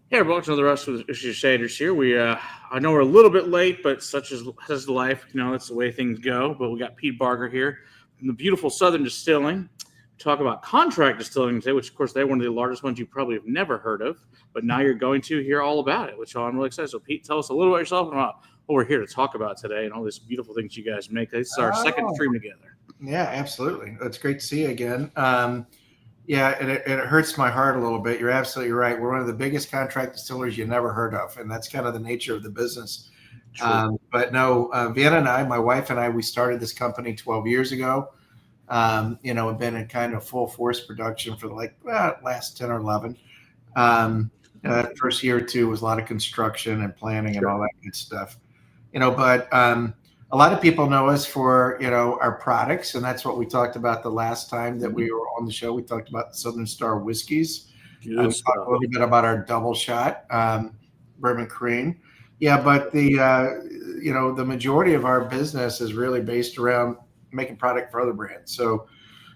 Hey, welcome to the rest of the Whiskey Crusaders here. I know we're a little bit late, but such as life. That's the way things go. But we got Pete Barger here from the beautiful Southern Distilling. We talk about contract distilling today, which of course they're one of the largest ones you probably have never heard of, but now you're going to hear all about it, which I'm really excited. So, Pete, tell us a little about yourself and about what we're here to talk about today, and all these beautiful things you guys make. This is our second stream together. Yeah, absolutely. It's great to see you again. Yeah, and it hurts my heart a little bit. You're absolutely right. We're one of the biggest contract distillers you never heard of, and that's kind of the nature of the business. But no, Vienna and I, my wife and I, we started this company 12 years ago. Have been in kind of full force production for last 10 or 11. First year or two was a lot of construction and planning and all that good stuff. But a lot of people know us for, our products, and that's what we talked about the last time that we were on the show. We talked about Southern Star Whiskies. We talked a little bit about our double shot, bourbon cream. Yeah, but the majority of our business is really based around making product for other brands. So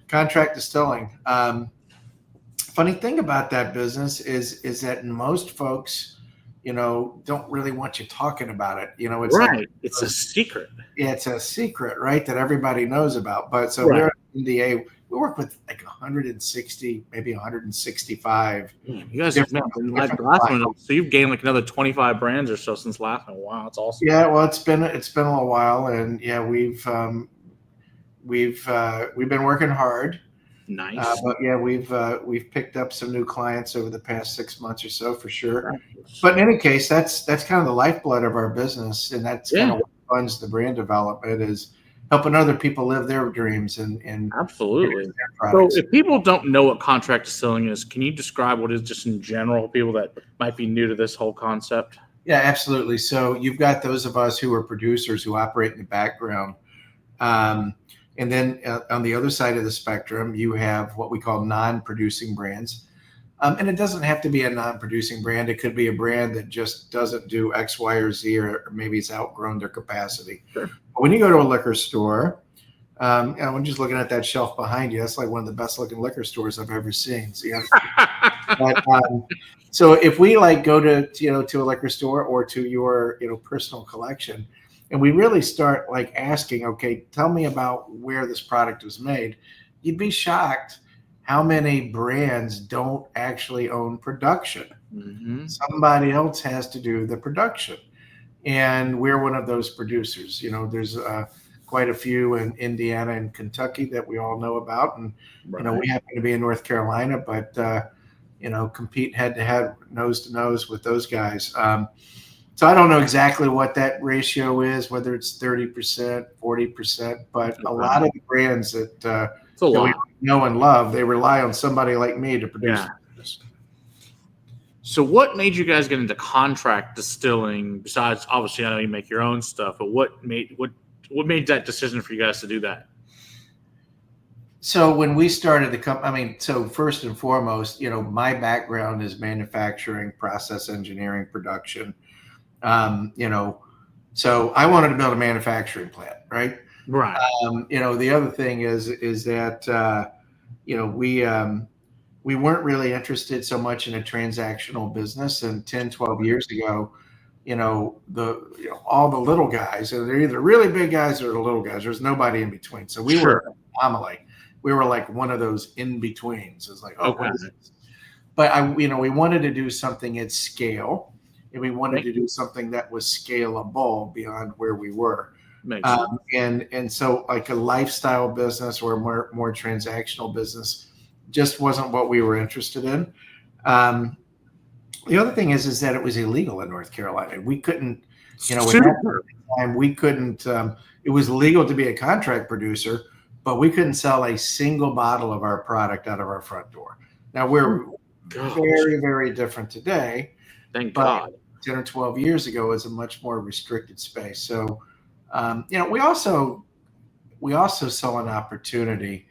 contract distilling. Funny thing about that business is that most folks don't really want you talking about it. It's right. It's a secret. It's a secret, right? That everybody knows about. But so we're in NDA. We work with like 160, maybe 165. You guys have like last one. So you've gained like another 25 brands or so since last one. Wow, that's awesome. Yeah, well, it's been a little while, and yeah, we've been working hard. Nice. But yeah, we've picked up some new clients over the past 6 months or so for sure. Nice. But in any case, that's kind of the lifeblood of our business, and that's kind of what funds the brand development, is helping other people live their dreams and absolutely. So if people don't know what contract distilling is, can you describe what it is just in general, people that might be new to this whole concept? Yeah, absolutely. So you've got those of us who are producers who operate in the background. And then on the other side of the spectrum, you have what we call non-producing brands. And it doesn't have to be a non-producing brand. It could be a brand that just doesn't do X, Y, or Z, or maybe it's outgrown their capacity. Sure. But when you go to a liquor store, I'm just looking at that shelf behind you. That's like one of the best looking liquor stores I've ever seen. So, so if we go to a liquor store or to your personal collection, and we really start asking, okay, tell me about where this product was made, you'd be shocked how many brands don't actually own production. Mm-hmm. Somebody else has to do the production. And we're one of those producers. There's quite a few in Indiana and Kentucky that we all know about. And, we happen to be in North Carolina, but, compete head to head, nose to nose with those guys. So I don't know exactly what that ratio is, whether it's 30%, 40%, but a lot of the brands that we know and love, they rely on somebody like me to produce. Yeah. So what made you guys get into contract distilling? Besides, obviously, I know you make your own stuff, but what made that decision for you guys to do that? So when we started the company, so first and foremost, my background is manufacturing, process engineering, production. So I wanted to build a manufacturing plant, right? Right. The other thing is that, we weren't really interested so much in a transactional business. And 10, 12 years ago, all the little guys, they're either really big guys or the little guys. There's nobody in between. So we were an anomaly. We were like one of those in betweens. It's like, oh, what is this? But we wanted to do something at scale. And we wanted to do something that was scalable beyond where we were. And so like a lifestyle business or a more transactional business just wasn't what we were interested in. The other thing is that it was illegal in North Carolina. We couldn't, we couldn't, it was legal to be a contract producer, but we couldn't sell a single bottle of our product out of our front door. Now we're very, very different today. Thank God. 10 or 12 years ago is a much more restricted space. So, we also saw an opportunity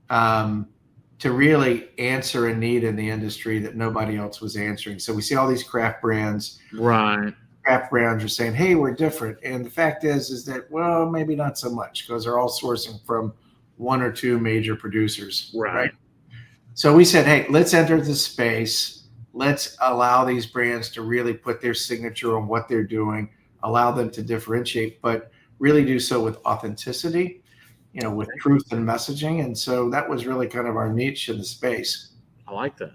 to really answer a need in the industry that nobody else was answering. So we see all these craft brands. Right. Craft brands are saying, hey, we're different. And the fact is that, well, maybe not so much, because they're all sourcing from one or two major producers. Right. So we said, hey, let's enter the space. let's allow these brands to really put their signature on what they're doing, allow them to differentiate, but really do so with authenticity, with truth and messaging. And so that was really kind of our niche in the space. I like that.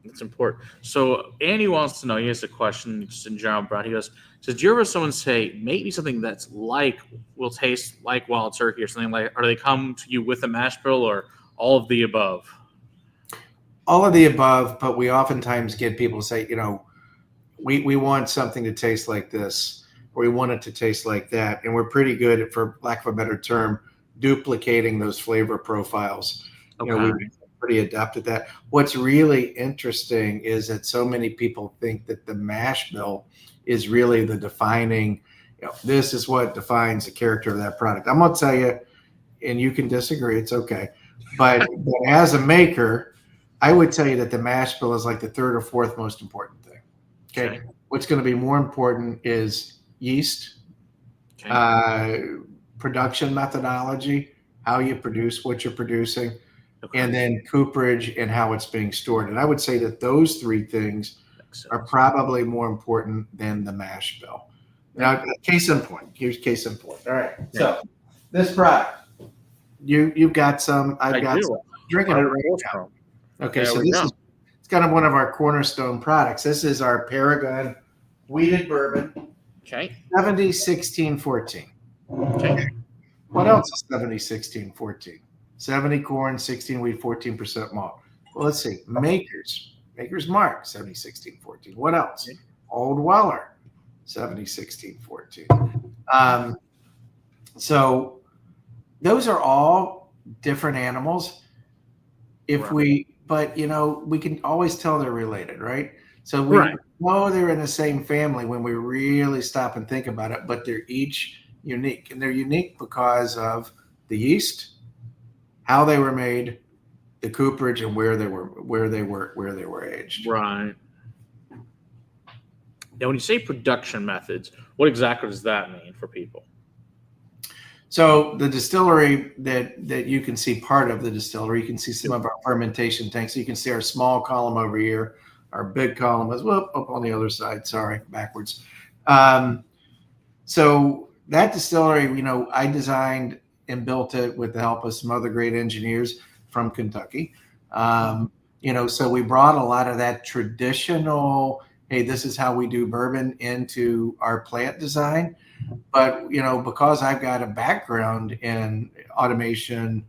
That's important. So Andy wants to know, he has a question just in general, Brad. He goes, did you ever have someone say, make me something that's will taste like wild turkey or something like, or they come to you with a mash bill or all of the above? All of the above, but we oftentimes get people say, we want something to taste like this, or we want it to taste like that. And we're pretty good at, for lack of a better term, duplicating those flavor profiles. Okay. We're pretty adept at that. What's really interesting is that so many people think that the mash bill is really the defining, this is what defines the character of that product. I'm going to tell you, and you can disagree, it's okay. But as a maker, I would tell you that the mash bill is like the third or fourth most important thing. Okay. What's going to be more important is yeast, production methodology, how you produce what you're producing, and then cooperage and how it's being stored. And I would say that those three things are probably more important than the mash bill. Now, case in point. Here's case in point. All right. So this product, you've got some. I've got some. Drinking it right now. Okay, so this is kind of one of our cornerstone products. This is our Paragon wheated bourbon. Okay. 70, 16, 14. Okay. What else is 70, 16, 14? 70 corn, 16 wheat, 14% malt. Well, let's see. Maker's Mark, 70, 16, 14. What else? Old Weller, 70, 16, 14. So those are all different animals. But we can always tell they're related, right? So we know they're in the same family when we really stop and think about it, but they're each unique. And they're unique because of the yeast, how they were made, the cooperage, and where they were aged. Right. Now, when you say production methods, what exactly does that mean for people? So the distillery that you can see part of the distillery, you can see some of our fermentation tanks. So you can see our small column over here. Our big column is up on the other side. Sorry, backwards. So that distillery, I designed and built it with the help of some other great engineers from Kentucky. So we brought a lot of that traditional, hey, this is how we do bourbon into our plant design. But, because I've got a background in automation,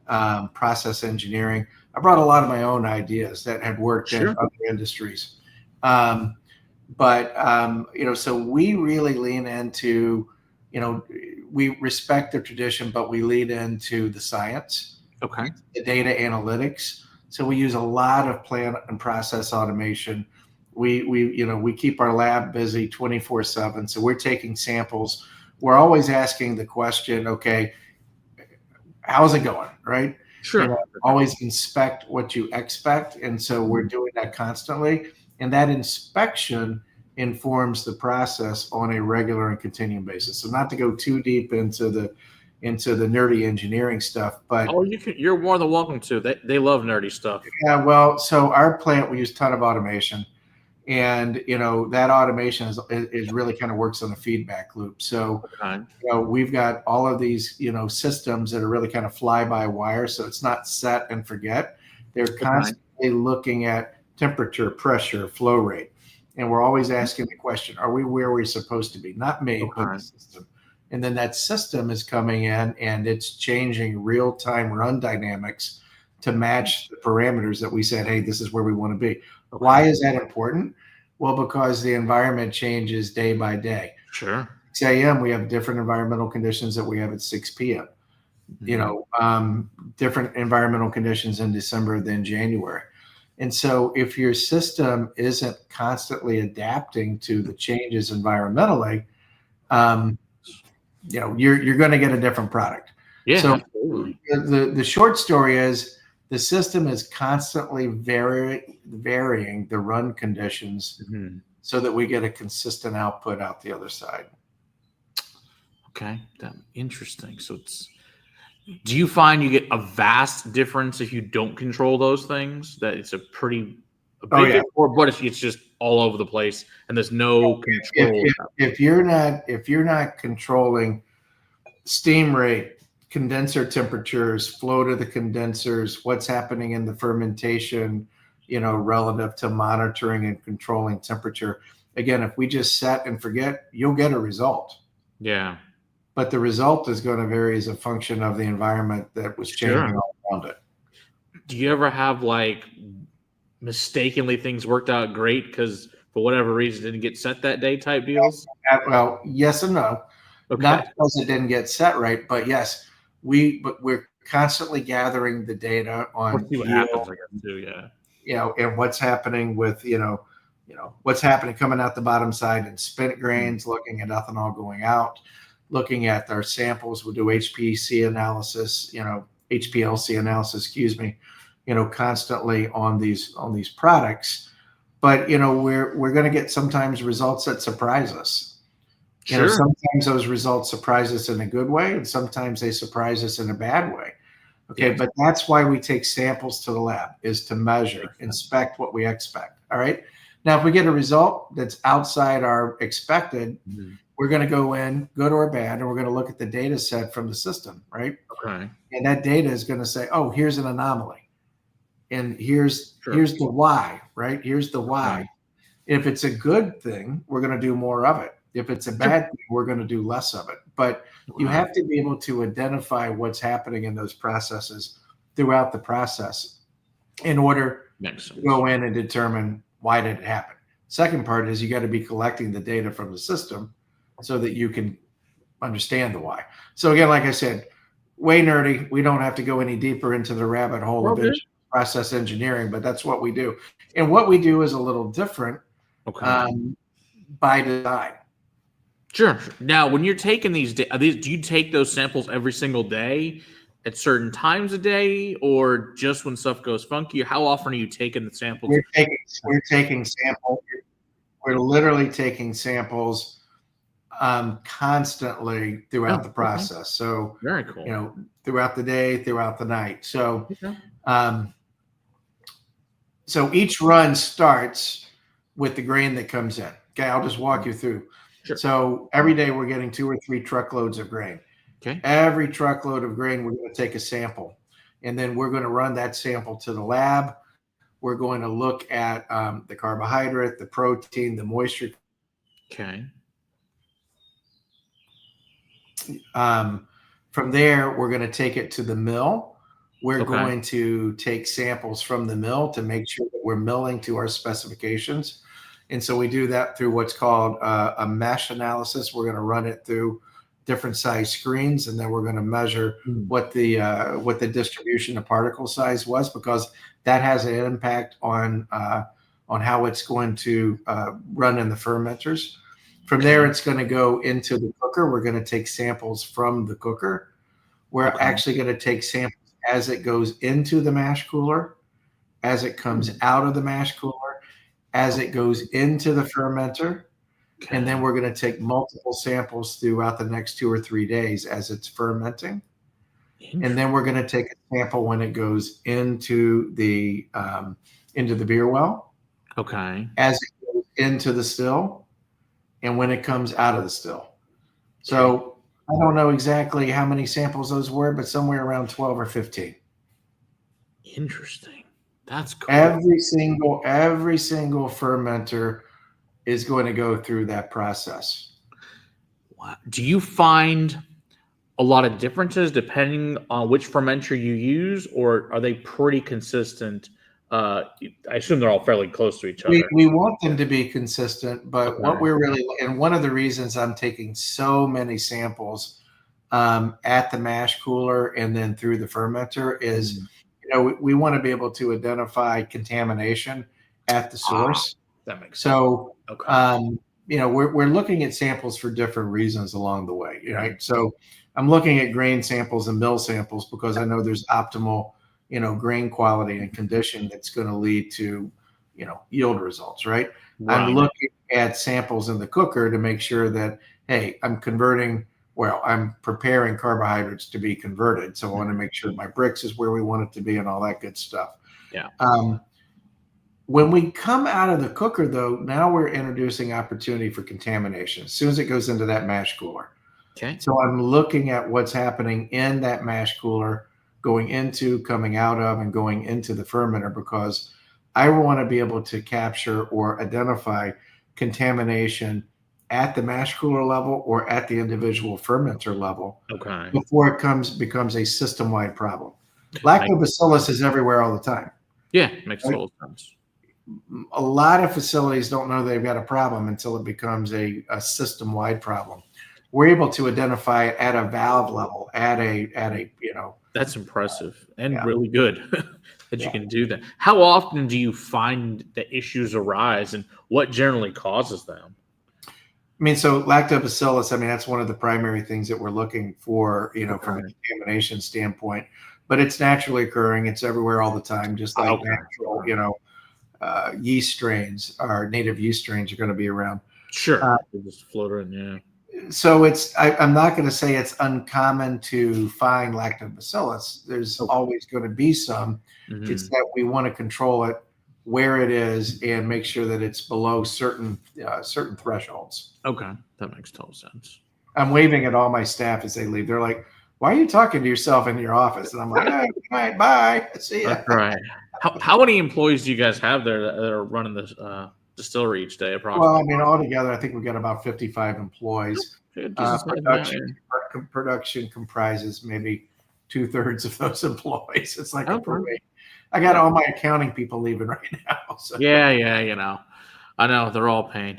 process engineering, I brought a lot of my own ideas that had worked in other industries. So we really lean into, we respect the tradition, but we lead into the science, the data analytics. So we use a lot of plant and process automation. We keep our lab busy 24/7. So we're taking samples. We're always asking the question, okay, how's it going? Right. Sure. Always inspect what you expect. And so we're doing that constantly. And that inspection informs the process on a regular and continuing basis. So not to go too deep into the nerdy engineering stuff, but you're more than welcome to. They love nerdy stuff. Yeah. Well, so our plant, we use a ton of automation. And, that automation is really kind of works on a feedback loop. So, we've got all of these, systems that are really kind of fly by wire. So it's not set and forget. They're constantly looking at temperature, pressure, flow rate. And we're always asking the question, are we where we're supposed to be? Not me, but the system. And then that system is coming in and it's changing real-time run dynamics to match the parameters that we said, hey, this is where we want to be. Why is that important? Well, because the environment changes day by day. Sure. 6 a.m., we have different environmental conditions that we have at 6 p.m. Different environmental conditions in December than January. And so if your system isn't constantly adapting to the changes environmentally, you're going to get a different product. Yeah. So the short story is, the system is constantly varying the run conditions so that we get a consistent output out the other side. Okay, interesting. So do you find you get a vast difference if you don't control those things? That it's a pretty a Oh big yeah. but it's just all over the place, and there's no control. If you're not controlling steam rate, condenser temperatures, flow to the condensers, what's happening in the fermentation, relative to monitoring and controlling temperature. Again, if we just set and forget, you'll get a result. Yeah. But the result is going to vary as a function of the environment that was changing all around it. Do you ever have like mistakenly things worked out great because for whatever reason didn't get set that day type deals? Well, yes and no. Okay. Not because it didn't get set right, but yes, we're constantly gathering the data on We'll see what happens, I guess, too. Yeah. And what's happening with what's happening coming out the bottom side in spent grains, looking at ethanol going out, looking at our samples. We'll do HPLC analysis, excuse me, constantly on these products. But we're going to get sometimes results that surprise us. Sure. Sometimes those results surprise us in a good way, and sometimes they surprise us in a bad way. Okay, yes. But that's why we take samples to the lab, is to measure, inspect what we expect. All right. Now, if we get a result that's outside our expected, we're going to go to our band, and we're going to look at the data set from the system, right? Okay. And that data is going to say, oh, here's an anomaly. And here's the why, right? Here's the why. Okay. If it's a good thing, we're going to do more of it. If it's a bad thing, we're going to do less of it. But you have to be able to identify what's happening in those processes throughout the process in order to go in and determine why did it happen. Second part is you got to be collecting the data from the system so that you can understand the why. So again, like I said, way nerdy. We don't have to go any deeper into the rabbit hole of process engineering, but that's what we do. And what we do is a little different by design. Sure. Now, when you're taking these, do you take those samples every single day at certain times a day, or just when stuff goes funky? How often are you taking the samples? We're taking samples. We're literally taking samples constantly throughout the process. Okay. So very cool. Throughout the day, throughout the night. So, so each run starts with the grain that comes in. Okay, I'll just walk you through. Sure. So every day we're getting 2 or 3 truckloads of grain. Okay. Every truckload of grain, we're going to take a sample, and then we're going to run that sample to the lab. We're going to look at the carbohydrate, the protein, the moisture. Okay. From there, we're going to take it to the mill. We're going to take samples from the mill to make sure that we're milling to our specifications. And so we do that through what's called a mesh analysis. We're going to run it through different size screens, and then we're going to measure what the distribution of particle size was, because that has an impact on how it's going to run in the fermenters. From there, it's going to go into the cooker. We're going to take samples from the cooker. We're actually going to take samples as it goes into the mash cooler, as it comes out of the mash cooler, as it goes into the fermenter, and then we're going to take multiple samples throughout the next 2 or 3 days as it's fermenting. And then we're going to take a sample when it goes into the beer well. Okay. As it goes into the still, and when it comes out of the still. So I don't know exactly how many samples those were, but somewhere around 12 or 15. Interesting. That's cool. Every single fermenter is going to go through that process. Wow. Do you find a lot of differences depending on which fermenter you use, or are they pretty consistent? I assume they're all fairly close to each other. We want them to be consistent, but what we're really, and one of the reasons I'm taking so many samples at the mash cooler and then through the fermenter is, we want to be able to identify contamination at the source. That makes sense. So, we're looking at samples for different reasons along the way, right? So I'm looking at grain samples and mill samples because I know there's optimal, grain quality and condition that's going to lead to, yield results, right? I'm looking at samples in the cooker to make sure that, hey, I'm preparing carbohydrates to be converted. So I want to make sure my brix is where we want it to be and all that good stuff. Yeah. When we come out of the cooker, though, now we're introducing opportunity for contamination as soon as it goes into that mash cooler. Okay. So I'm looking at what's happening in that mash cooler, going into, coming out of, and going into the fermenter, because I want to be able to capture or identify contamination at the mash cooler level or at the individual fermenter level Okay. before it becomes a system-wide problem. Lactobacillus is everywhere all the time. Yeah, makes Right? total sense. A lot of facilities don't know they've got a problem until it becomes a system-wide problem. We're able to identify it at a valve level, at a That's impressive and Yeah. really good that you can do that. How often do you find that issues arise, and what generally causes them? I mean, so lactobacillus, I mean, that's one of the primary things that we're looking for, from a Okay. contamination standpoint, but it's naturally occurring. It's everywhere all the time, just like Okay. natural, yeast strains, our native yeast strains are going to be around. Sure. They just float in, yeah. So I'm not going to say it's uncommon to find lactobacillus. There's always going to be some. Mhm. It's that we want to control it where it is and make sure that it's below certain thresholds. Okay. That makes total sense. I'm waving at all my staff as they leave. They're like, "Why are you talking to yourself in your office?" And I'm like, "All right, bye. See ya." That's right. How many employees do you guys have there that are running this distillery each day, Well, approximately? I mean, altogether, I think we've got about 55 employees. Good, decent size amount, Production comprises maybe 2/3 of those employees. It's like a Okay. parade. I got all my accounting people leaving right now. So. Yeah, I know they're all paying.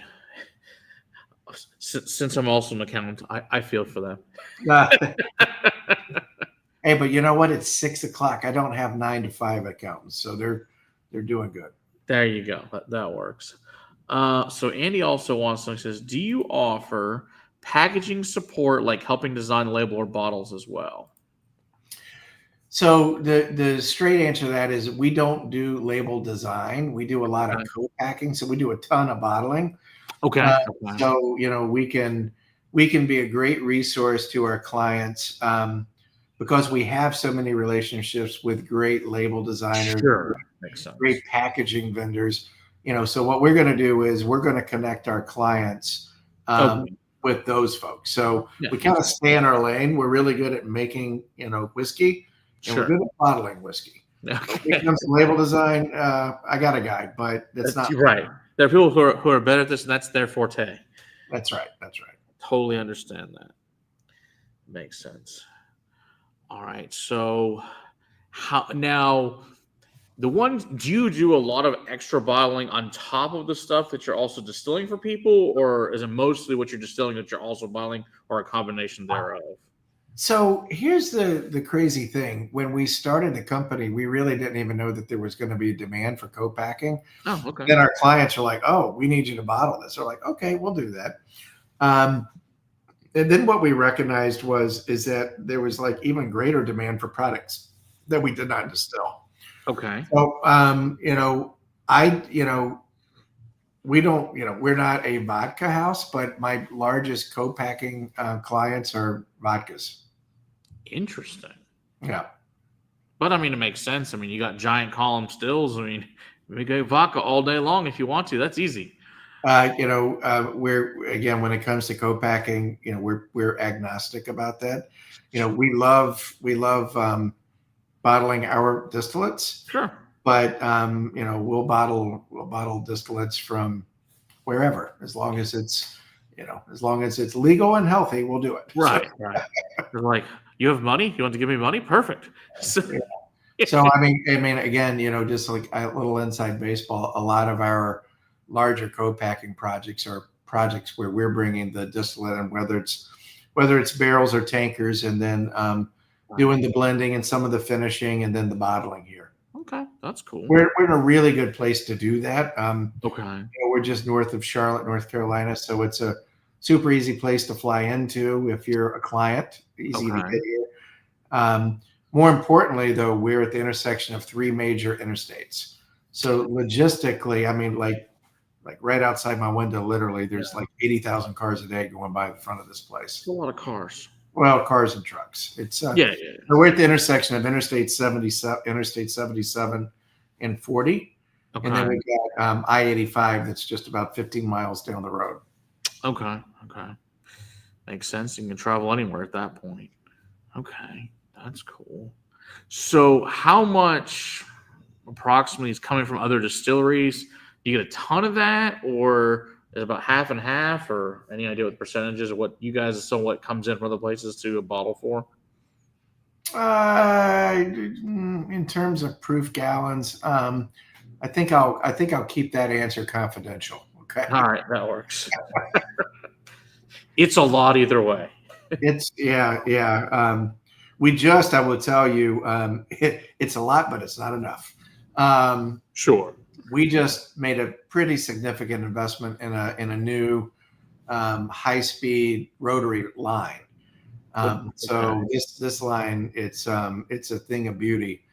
Since I'm also an accountant, I feel for them. Hey, but you know what? It's 6:00. I don't have 9 to 5 accountants, so they're doing good. There you go. That works. So Andy also wants to says, do you offer packaging support, like helping design label or bottles as well? So the straight answer to that is we don't do label design. We do a lot of Okay. co-packing, so we do a ton of bottling. Okay. So we can be a great resource to our clients because we have so many relationships with great label designers, Sure. Makes sense. great packaging vendors. So what we're going to do is we're going to connect our clients with those folks. So we kind of stay in our lane. We're really good at making whiskey, and we're good at bottling whiskey. Okay. When it comes to label design, I got a guy, but that's not right. There are people who are better at this, and that's their forte. That's right. Totally understand that. Makes sense. All right. So how now do you do a lot of extra bottling on top of the stuff that you're also distilling for people, or is it mostly what you're distilling that you're also bottling, or a combination thereof? So here's the crazy thing. When we started the company, we really didn't even know that there was going to be a demand for co-packing. Oh, okay. Then our clients are like, "Oh, we need you to bottle this." We're like, "Okay, we'll do that." And then what we recognized is that there was like even greater demand for products that we did not distill. Okay. So, we don't, we're not a vodka house, but my largest co-packing clients are vodkas. Interesting. Yeah. But I mean, it makes sense. I mean, you got giant column stills. I mean, we go vodka all day long if you want to. That's easy. We're again, when it comes to co-packing, we're agnostic about that. We love bottling our distillates. Sure. But we'll bottle distillates from wherever, as long as it's legal and healthy, we'll do it. Right. They're like, you have money? You want to give me money? Perfect. So I mean, again, just like a little inside baseball, a lot of our larger co-packing projects are projects where we're bringing the distillate, and whether it's barrels or tankers, and then doing the blending and some of the finishing, and then the bottling here. Okay, that's cool. We're in a really good place to do that. Okay. We're just north of Charlotte, North Carolina, so it's a super easy place to fly into if you're a client. Easy to get here. More importantly, though, we're at the intersection of 3 major interstates. So logistically, I mean, like right outside my window, literally, there's like 80,000 cars a day going by the front of this place. It's a lot of cars. Well, cars and trucks. It's So we're at the intersection of Interstate 77 and 40. And then Okay. we've got I-85 that's just about 15 miles down the road. Okay. Okay. Makes sense. You can travel anywhere at that point. Okay. That's cool. So, how much approximately is coming from other distilleries? Do you get a ton of that, or is it about half and half, or any idea what percentages of what you guys what comes in from other places to a bottle for? In terms of proof gallons, I think I'll keep that answer confidential. All Okay. right, that works. It's a lot either way. Yeah. I will tell you, it's a lot, but it's not enough. Sure. We just made a pretty significant investment in a new high speed rotary line. Okay. So this line, it's a thing of beauty.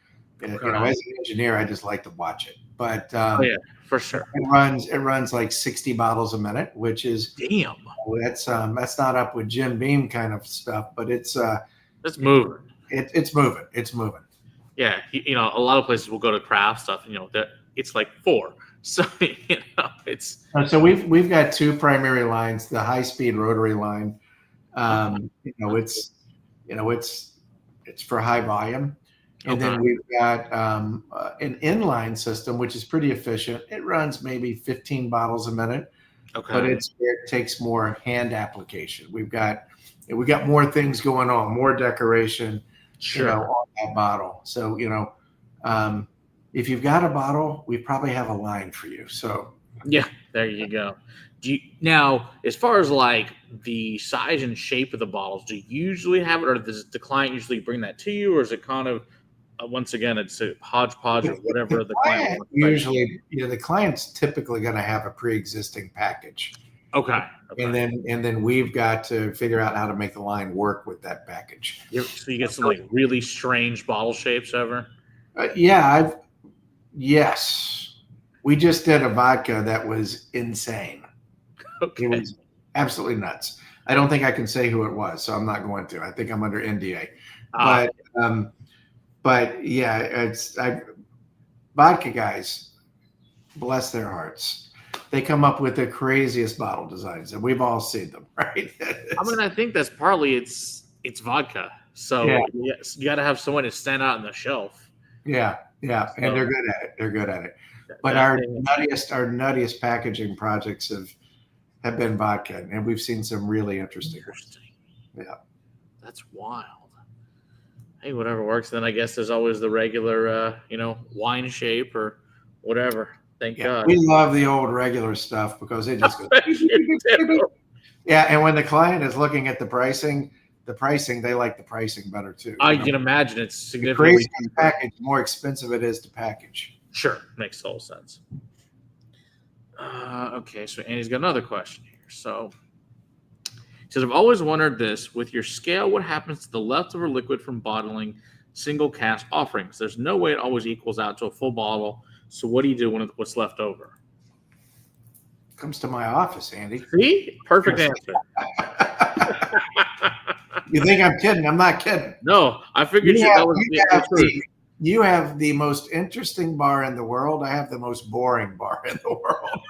Okay. As an engineer, I just like to watch it. But Oh yeah, for sure. it runs like 60 bottles a minute, which is Damn, that's not up with Jim Beam kind of stuff, but it's that's moving. it's moving. It's moving. Yeah, a lot of places will go to craft stuff. That it's like four. So it's So we've got two primary lines: the high speed rotary line. okay. It's for high volume. And Okay. then we've got an inline system, which is pretty efficient. It runs maybe 15 bottles a minute, but Okay. it takes more hand application. We got more things going on, more decoration, Sure. on that bottle. So, if you've got a bottle, we probably have a line for you. So, Yeah, there you go. Now, as far as like the size and shape of the bottles, do you usually have it, or does the client usually bring that to you, or is it kind of once again it's a hodgepodge of whatever the client client wants? usually, the client's typically going to have a pre-existing package. Okay. And Okay. then we've got to figure out how to make the line work with that package. So you get some like really strange bottle shapes ever. Yeah, yes. We just did a vodka that was insane. It Okay. was absolutely nuts. I don't think I can say who it was, so I'm not going to. I think I'm under NDA. Ah, But yeah, vodka guys, bless their hearts. They come up with the craziest bottle designs, and we've all seen them, right? I think that's partly it's vodka, Yeah, so yes, you got to have someone to stand out on the shelf. yeah, and they're So good at it. They're good at it. But that our thing, nuttiest packaging projects have been vodka, and we've seen some really interesting ones. interesting. Yeah, That's wild. Hey, whatever works. Then I guess there's always the regular, wine shape or whatever. Thank yeah. God. We love the old regular stuff because it just goes. You do. Yeah, and when the client is looking at the pricing, they like the pricing better too. I can imagine it's The significantly crazier the cheaper. package, the more expensive it is to package. Sure, makes total sense. Okay, so Andy's got another question here. So he says, I've always wondered this with your scale, what happens to the leftover liquid from bottling single cask offerings? There's no way it always equals out to a full bottle. So what do you do when what's left over? Comes to my office, Andy. See? Perfect answer. You think I'm kidding? I'm not kidding. No, I figured You that have, was you the have truth. you have the most interesting bar in the world. I have the most boring bar in the world.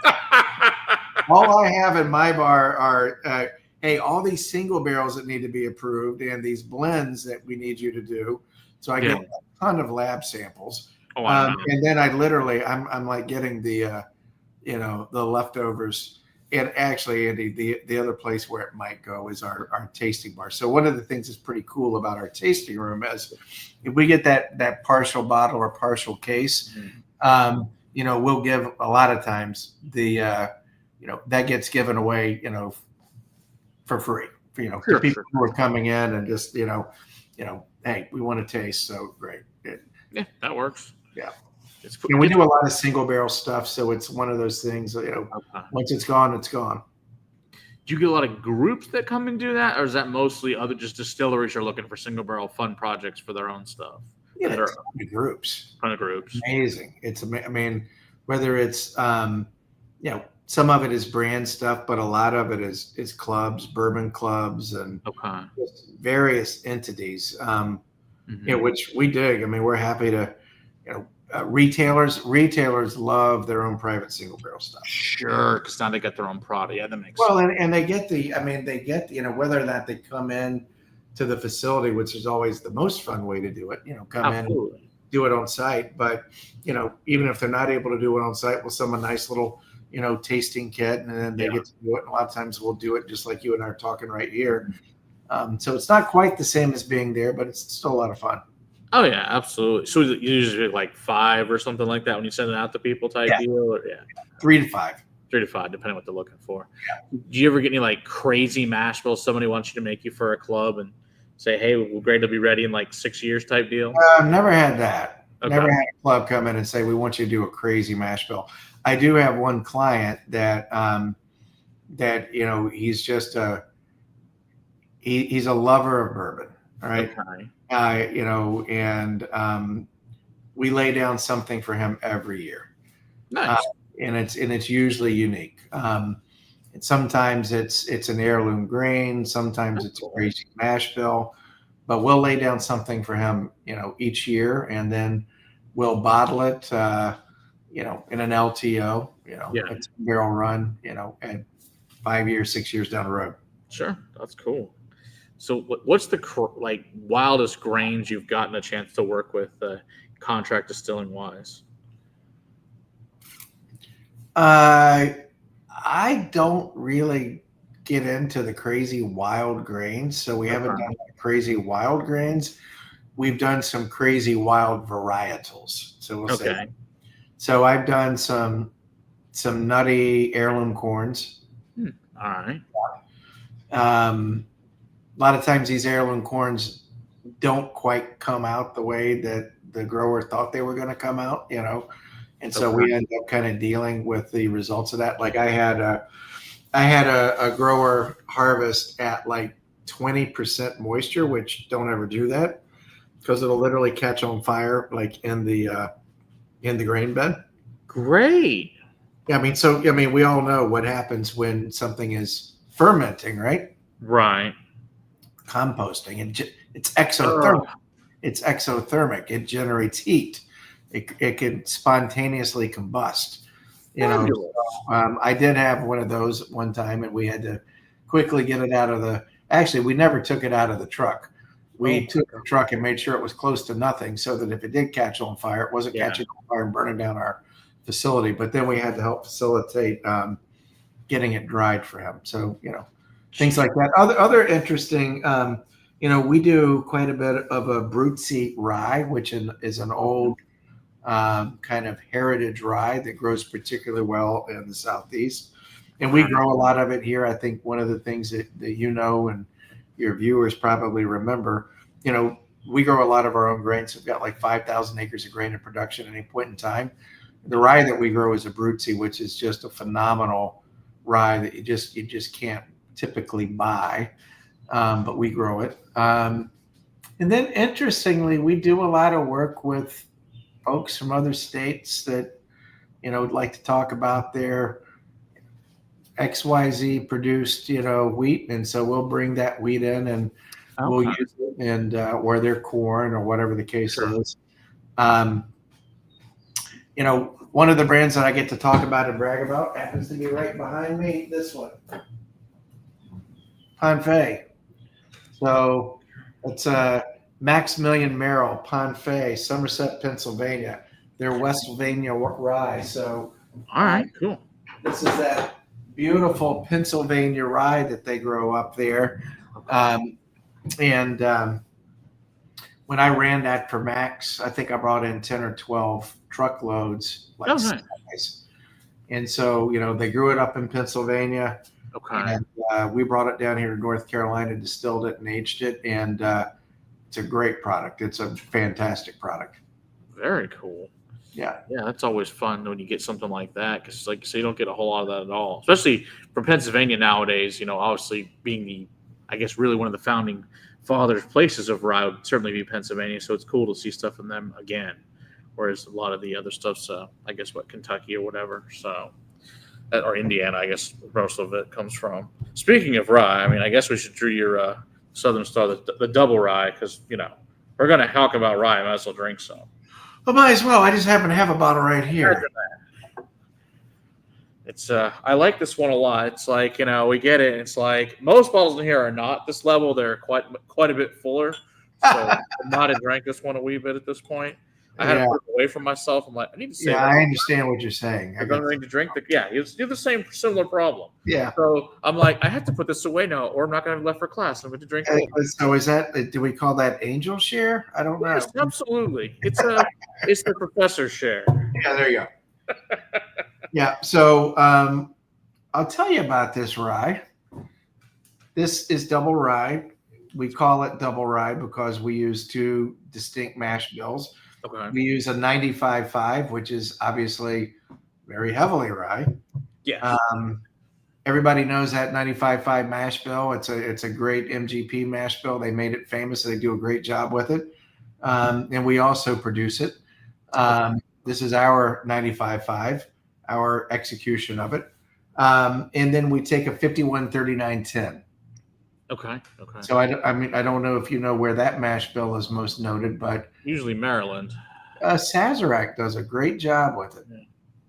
All I have in my bar are, hey, all these single barrels that need to be approved and these blends that we need you to do. So I Yeah. get a ton of lab samples. Oh, I know. And then I'm like getting the leftovers. And actually, Andy, the other place where it might go is our tasting bar. So one of the things that's pretty cool about our tasting room is if we get that partial bottle or partial case, we'll give a lot of times that gets given away, for free, to Sure, people sure. who are coming in and just, hey, we want to taste. So great. Yeah, that works. Yeah. It's And we do a lot of single barrel stuff. So it's one of those things, okay. once it's gone, it's gone. Do you get a lot of groups that come and do that, or is that mostly other just distilleries are looking for single barrel fun projects for their own stuff? Yeah, That are it's groups. kind of groups. Amazing. Whether it's, some of it is brand stuff, but a lot of it is clubs, bourbon clubs, and Okay. just various entities, Mhm. which we dig. We're happy to, Retailers love their own private single barrel stuff. Sure, because now they got their own product. Yeah, that makes Well, sense. and they get whether or not they come in to the facility, which is always the most fun way to do it, come in and Absolutely. do it on site. But, even if they're not able to do it on site, we'll send them a nice little, tasting kit, and then they get to do it. And a lot of times we'll do it just like you and I are talking right here. So it's not quite the same as being there, but it's still a lot of fun. Oh yeah, absolutely. So you usually like 5 or something like that when you send it out to people type deal, or 3 to 5. 3 to 5, depending on what they're looking for. Yeah. Do you ever get any like crazy mash bills somebody wants you to make you for a club and say, hey, we're great to be ready in like 6 years type deal? Never had that. Okay. Never had a club come in and say, we want you to do a crazy mash bill. I do have one client that he's just he's a lover of bourbon. All right. Okay. And we lay down something for him every year. Nice. And it's usually unique. And sometimes it's an heirloom grain, sometimes it's a crazy mash bill, but we'll lay down something for him, each year, and then we'll bottle it, in an LTO, a barrel run, at 5 years, 6 years down the road. Sure, that's cool. So, what's the wildest grains you've gotten a chance to work with, contract distilling wise? I don't really get into the crazy wild grains, so we haven't done crazy wild grains. We've done some crazy wild varietals. So we'll say. So I've done some nutty heirloom corns. All right. A lot of times these heirloom corns don't quite come out the way that the grower thought they were going to come out, and so we end up kind of dealing with the results of that. Like I had a grower harvest at like 20% moisture, which don't ever do that because it'll literally catch on fire like in the grain bed. Great. Yeah, we all know what happens when something is fermenting, right? Right. Composting, it's exothermic. It's exothermic. It generates heat. It can spontaneously combust. I did have one of those one time, and we had to quickly get it out of the. Actually, we never took it out of the truck. We took the truck and made sure it was close to nothing, so that if it did catch on fire, it wasn't catching on fire and burning down our facility. But then we had to help facilitate getting it dried for him. So things like that. Other interesting. We do quite a bit of a brut seat rye, which is an old kind of heritage rye that grows particularly well in the Southeast. And we grow a lot of it here. I think one of the things that and your viewers probably remember, we grow a lot of our own grains. We've got like 5,000 acres of grain in production at any point in time. The rye that we grow is a brut seat, which is just a phenomenal rye that you just can't typically buy. But we grow it. And then interestingly, we do a lot of work with folks from other states that, would like to talk about their XYZ produced, wheat. And so we'll bring that wheat in and we'll use it and or their corn or whatever the case is. One of the brands that I get to talk about and brag about happens to be right behind me. This one, Ponfay. So it's Maximilian Merrill, Ponfay, Somerset, Pennsylvania. They're West Virginia rye. So, all right, cool. This is that beautiful Pennsylvania rye that they grow up there. When I ran that for Max, I think I brought in 10 or 12 truckloads. Nice. And so, they grew it up in Pennsylvania. Okay. And we brought it down here to North Carolina, distilled it and aged it. And it's a great product. It's a fantastic product. Very cool. Yeah. Yeah, that's always fun when you get something like that because, like you say, you don't get a whole lot of that at all, especially from Pennsylvania nowadays. Obviously being really one of the founding fathers places of rye would certainly be Pennsylvania. So it's cool to see stuff from them again, whereas a lot of the other stuff's, Kentucky or whatever. So, or Indiana, I guess most of it comes from. Speaking of rye, I guess we should do your Southern Star, the double rye, because we're going to talk about rye. I might as well drink some. Well, might as well. I just happen to have a bottle right here. It's I like this one a lot. It's like, we get it. It's like most bottles in here are not this level. They're quite a bit fuller. So I might have drank this one a wee bit at this point. I had to Yeah, put it away from myself. I'm like, I need to save yeah, it. I understand what you're saying. I Because I'm got going to drink the you have the same similar problem. yeah. So I'm like, I have to put this away now, or I'm not going to have left for class. I'm going to drink more. So is that? Do we call that angel share? I don't know. Yes, absolutely. It's the professor's share. Yeah, there you go. Yeah. So I'll tell you about this rye. This is double rye. We call it double rye because we use two distinct mash bills. Okay. We use a 95.5, which is obviously very heavily rye. Yeah. Everybody knows that 95.5 mash bill. It's a great MGP mash bill. They made it famous. They do a great job with it. And we also produce it. This is our 95.5, our execution of it. And then we take a 513910. Okay. Okay. So I don't know if you know where that mash bill is most noted, but usually Maryland. Sazerac does a great job with it. Yeah.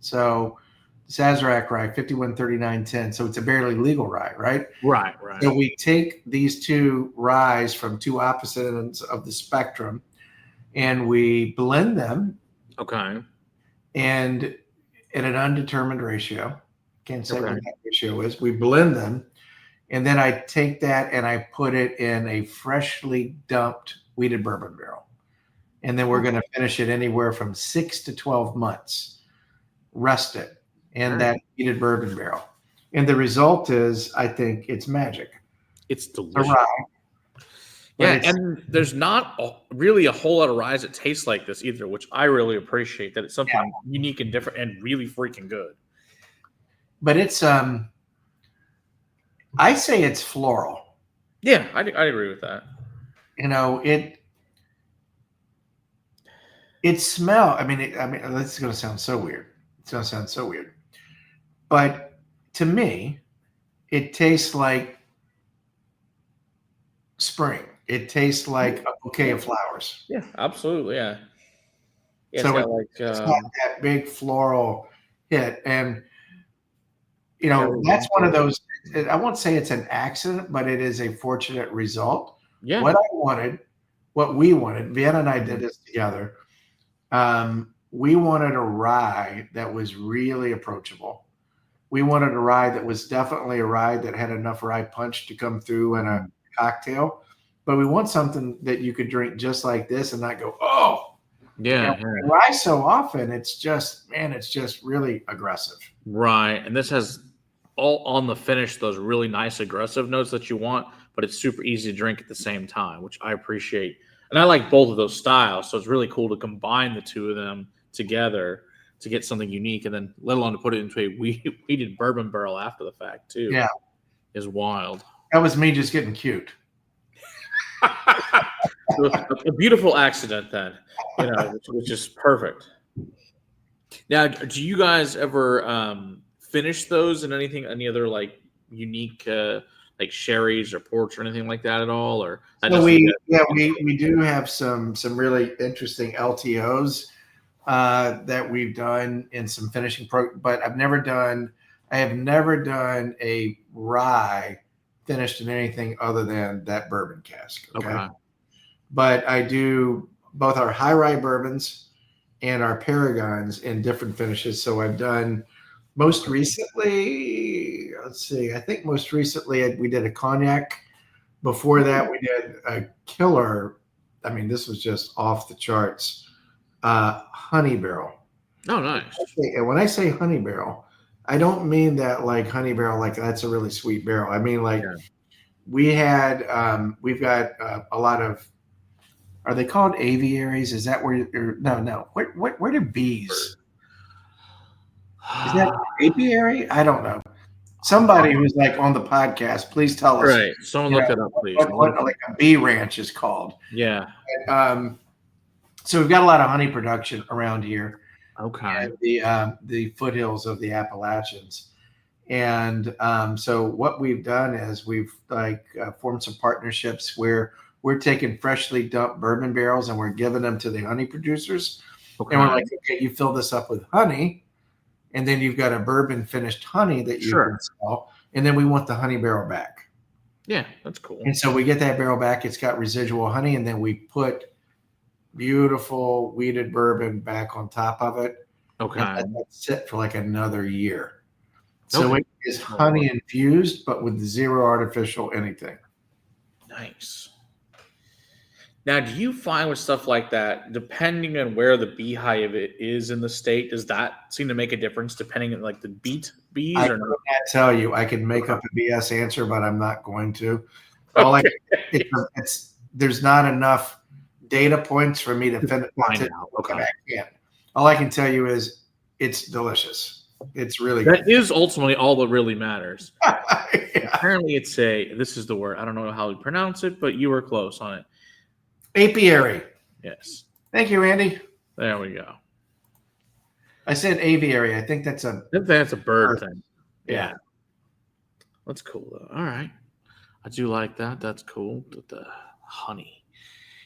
So Sazerac rye, 513910. So it's a barely legal rye, right? Right. So we take these two ryes from two opposite ends of the spectrum and we blend them. Okay. And at an undetermined ratio. Can't say what that ratio is. We blend them. And then I take that and I put it in a freshly dumped wheated bourbon barrel. And then we're going to finish it anywhere from 6 to 12 months. Rest it in that wheated bourbon barrel. And the result is, I think it's magic. It's delicious. Yeah, and there's not really a whole lot of ryes that taste like this either, which I really appreciate. That it's something unique and different and really freaking good. But it's I say it's floral. Yeah, I agree with that. It smells. I mean, this is going to sound so weird. It's going to sound so weird. But to me, it tastes like spring. It tastes like a bouquet of flowers. Yeah, absolutely. Yeah. So it's got that big floral hit. And, that's one of those, I won't say it's an accident, but it is a fortunate result. Yeah. What we wanted, Vienna and I did this together. We wanted a rye that was really approachable. We wanted a rye that was definitely a rye that had enough rye punch to come through in a cocktail. But we want something that you could drink just like this and not go, oh. Yeah. Rye so often, it's just really aggressive. Right. And this has all on the finish, those really nice aggressive notes that you want, but it's super easy to drink at the same time, which I appreciate. And I like both of those styles. So it's really cool to combine the two of them together to get something unique, and then let alone to put it into a wheated bourbon barrel after the fact too. Yeah. Is wild. That was me just getting cute. A beautiful accident then, which is perfect. Now, do you guys ever finish those in any other like unique like sherries or ports or anything like that at all? Or so we do have some really interesting LTOs that we've done in some finishing but I have never done a rye finished in anything other than that bourbon cask. Okay. But I do both our high rye bourbons and our paragons in different finishes. So I've done most recently, I think most recently we did a cognac. Before that, we did a killer. I mean, this was just off the charts. Honey barrel. Oh, nice. And when I say honey barrel, I don't mean that like honey barrel, like that's a really sweet barrel. I mean, like we've got a lot of, are they called aviaries? Is that where no. Where do bees? Is that apiary? I don't know. Somebody who's like on the podcast, please tell us. Right. Someone look it up, please. What like a bee ranch is called. Yeah. So we've got a lot of honey production around here. Okay. And the foothills of the Appalachians. And so what we've done is we've formed some partnerships where we're taking freshly dumped bourbon barrels and we're giving them to the honey producers. And we're like, okay, you fill this up with honey, and then you've got a bourbon finished honey that you can sell, and then we want the honey barrel back. Yeah, that's cool. And so we get that barrel back. It's got residual honey, and then we put beautiful weeded bourbon back on top of it. Okay. And let that sit for like another year. So it is honey infused, but with zero artificial anything. Nice. Now, do you find with stuff like that, depending on where the beehive it is in the state, does that seem to make a difference depending on like the bees I or not? can't tell you. I could make up a BS answer, but I'm not going to. All there's not enough data points for me to find out. Okay. I can't. All I can tell you is it's delicious. It's really good. That is ultimately all that really matters. Yeah. Apparently, this is the word. I don't know how to pronounce it, but you were close on it. Apiary. Yes. Thank you, Andy. There we go. I said aviary. I think that's a bird thing. Yeah. That's cool though. All right. I do like that. That's cool. The honey.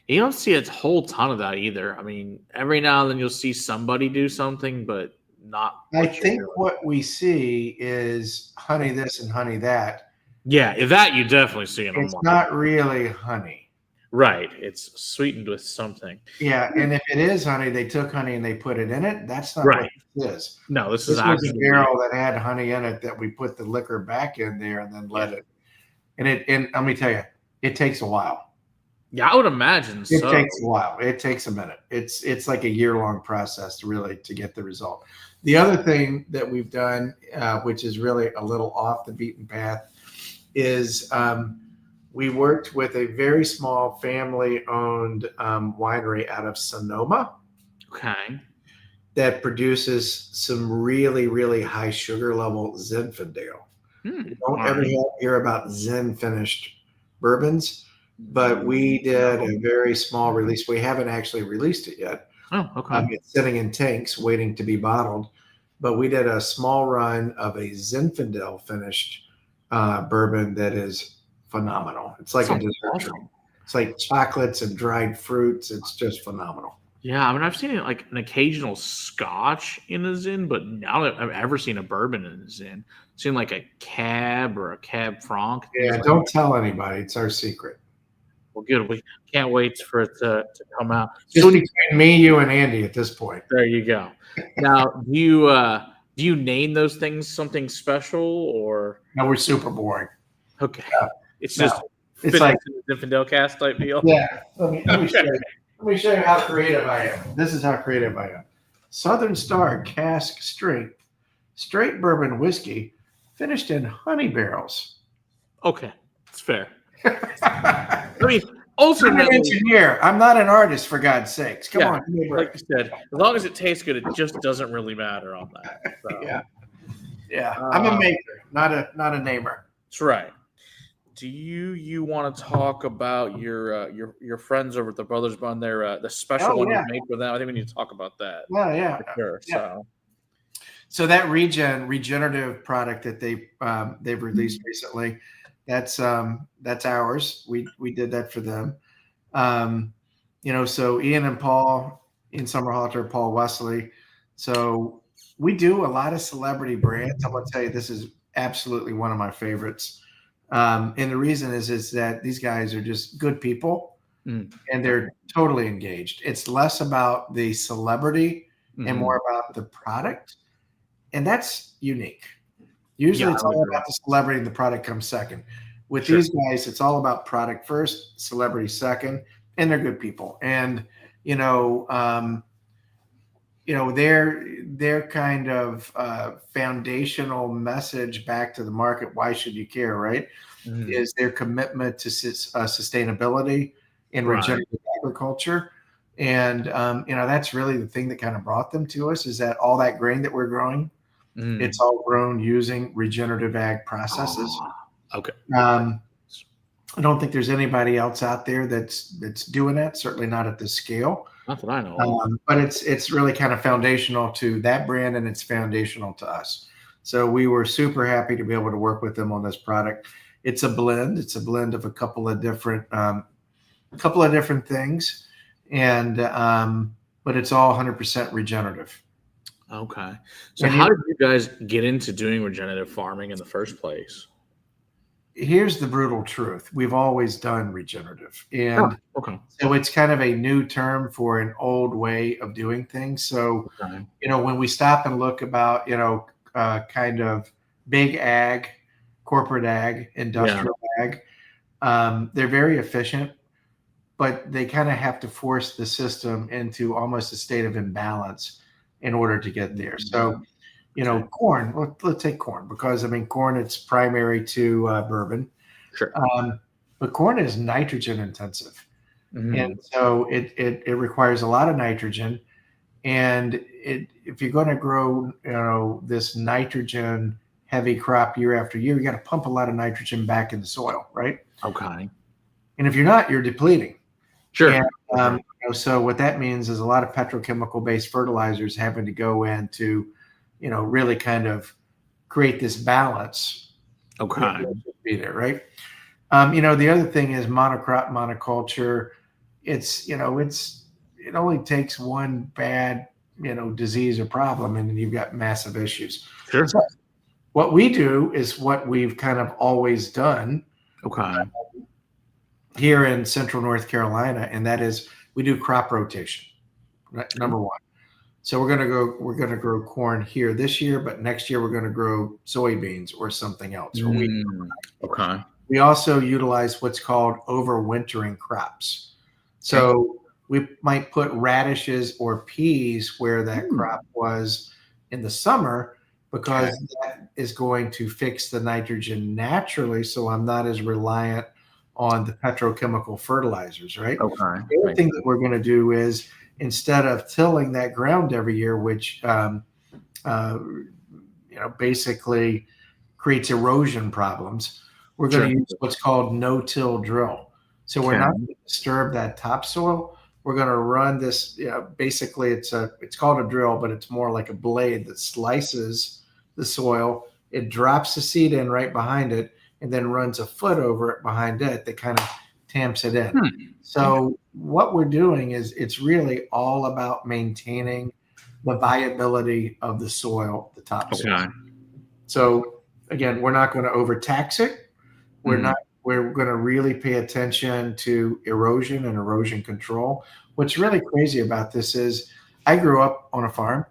You don't see a whole ton of that either. I mean, every now and then you'll see somebody do something, but not. I think what we see is honey this and honey that. Yeah, that you definitely see. It's not really honey. Right. It's sweetened with something. Yeah, and if it is honey, they took honey and they put it in it. That's not what this is. No, this was a barrel that had honey in it that we put the liquor back in there and then let it. And let me tell you, it takes a while. Yeah, I would imagine it takes a while. It takes a minute. It's like a year-long process to get the result. The other thing that we've done, which is really a little off the beaten path, is we worked with a very small family-owned winery out of Sonoma. Okay. That produces some really, really high sugar level Zinfandel. You don't ever hear about Zen finished bourbons, but we did a very small release. We haven't actually released it yet. Oh, okay. It's sitting in tanks waiting to be bottled, but we did a small run of a Zinfandel finished bourbon that is phenomenal. It's like a dessert drink. It's like chocolates and dried fruits. It's just phenomenal. Yeah, I mean, I've seen it like an occasional scotch in a Zin, but now that I've ever seen a bourbon in a Zin, I've seen like a Cab or a Cab Franc. Yeah, don't tell anybody. It's our secret. Well, good. We can't wait for it to come out. Just between me, you, and Andy at this point. There you go. Now, do you name those things something special or? No, we're super boring. Okay, it's like a Zinfandel cast type deal. Yeah, let me show you. Let me show you how creative I am. This is how creative I am. Southern Star Cask Strength Straight Bourbon Whiskey finished in honey barrels. Okay, it's fair. I mean, also, I'm an engineer. I'm not an artist, for God's sakes. Come on. Like you said, as long as it tastes good, it just doesn't really matter on that. So. Yeah. I'm a maker, not a namer. That's right. Do you want to talk about your friends over at the Brothers Bun? The special one you made for them. I think we need to talk about that. Yeah. For sure. Yeah. So that regenerative product that they've released recently, that's ours. We did that for them. So Ian and Paul, Ian Somerhalter, Paul Wesley. So we do a lot of celebrity brands. I'm gonna tell you, this is absolutely one of my favorites. And the reason is that these guys are just good people and they're totally engaged. It's less about the celebrity and more about the product. And that's unique. Usually it's all about the celebrity and the product comes second. With these guys, it's all about product first, celebrity second, and they're good people. And, their kind of foundational message back to the market, why should you care, right, is their commitment to sustainability and regenerative agriculture. And, that's really the thing that kind of brought them to us, is that all that grain that we're growing, it's all grown using regenerative ag processes. Okay. I don't think there's anybody else out there that's doing that, certainly not at this scale. Not that I know. But it's really kind of foundational to that brand, and it's foundational to us. So we were super happy to be able to work with them on this product. It's a blend. It's a blend of a couple of different things, and but it's all 100% regenerative. Okay. So And how did you guys get into doing regenerative farming in the first place? here's the brutal truth. We've always done regenerative. And Okay. so it's kind of a new term for an old way of doing things. So, Okay. when we stop and look about, kind of big ag, corporate ag, industrial ag, they're very efficient, but they kind of have to force the system into almost a state of imbalance in order to get there. So, Okay. corn, let's take corn, because I mean, corn, it's primary to bourbon. Sure. But corn is nitrogen intensive. And Mhm. so it requires a lot of nitrogen. And if you're going to grow, this nitrogen heavy crop year after year, you got to pump a lot of nitrogen back in the soil, right? Okay. And if you're not, you're depleting. And Sure. so what that means is a lot of petrochemical based fertilizers having to go in to, really kind of create this balance. Okay. Be there, right? The other thing is monocrop monoculture. It only takes one bad, disease or problem, and then you've got massive issues. Sure. So what we do is what we've kind of always done Okay. here in Central North Carolina, and that is we do crop rotation. Right, number one. So we're gonna grow corn here this year, but next year we're gonna grow soybeans or something else. Or wheat. Okay. We also utilize what's called overwintering crops. So we might put radishes or peas where that crop was in the summer, because that is going to fix the nitrogen naturally. So I'm not as reliant on the petrochemical fertilizers, right? Okay. The other thing that we're going to do is, instead of tilling that ground every year, which basically creates erosion problems, we're going to use what's called no-till drill. So we're not going to disturb that topsoil. We're going to run this. Basically, it's called a drill, but it's more like a blade that slices the soil. It drops the seed in right behind it, and then runs a foot over it behind it that kind of tamps it in. So what we're doing is, it's really all about maintaining the viability of the soil, the topsoil. Okay. So again, we're not going to overtax it. We're going to really pay attention to erosion and erosion control. What's really crazy about this is, I grew up on a farm.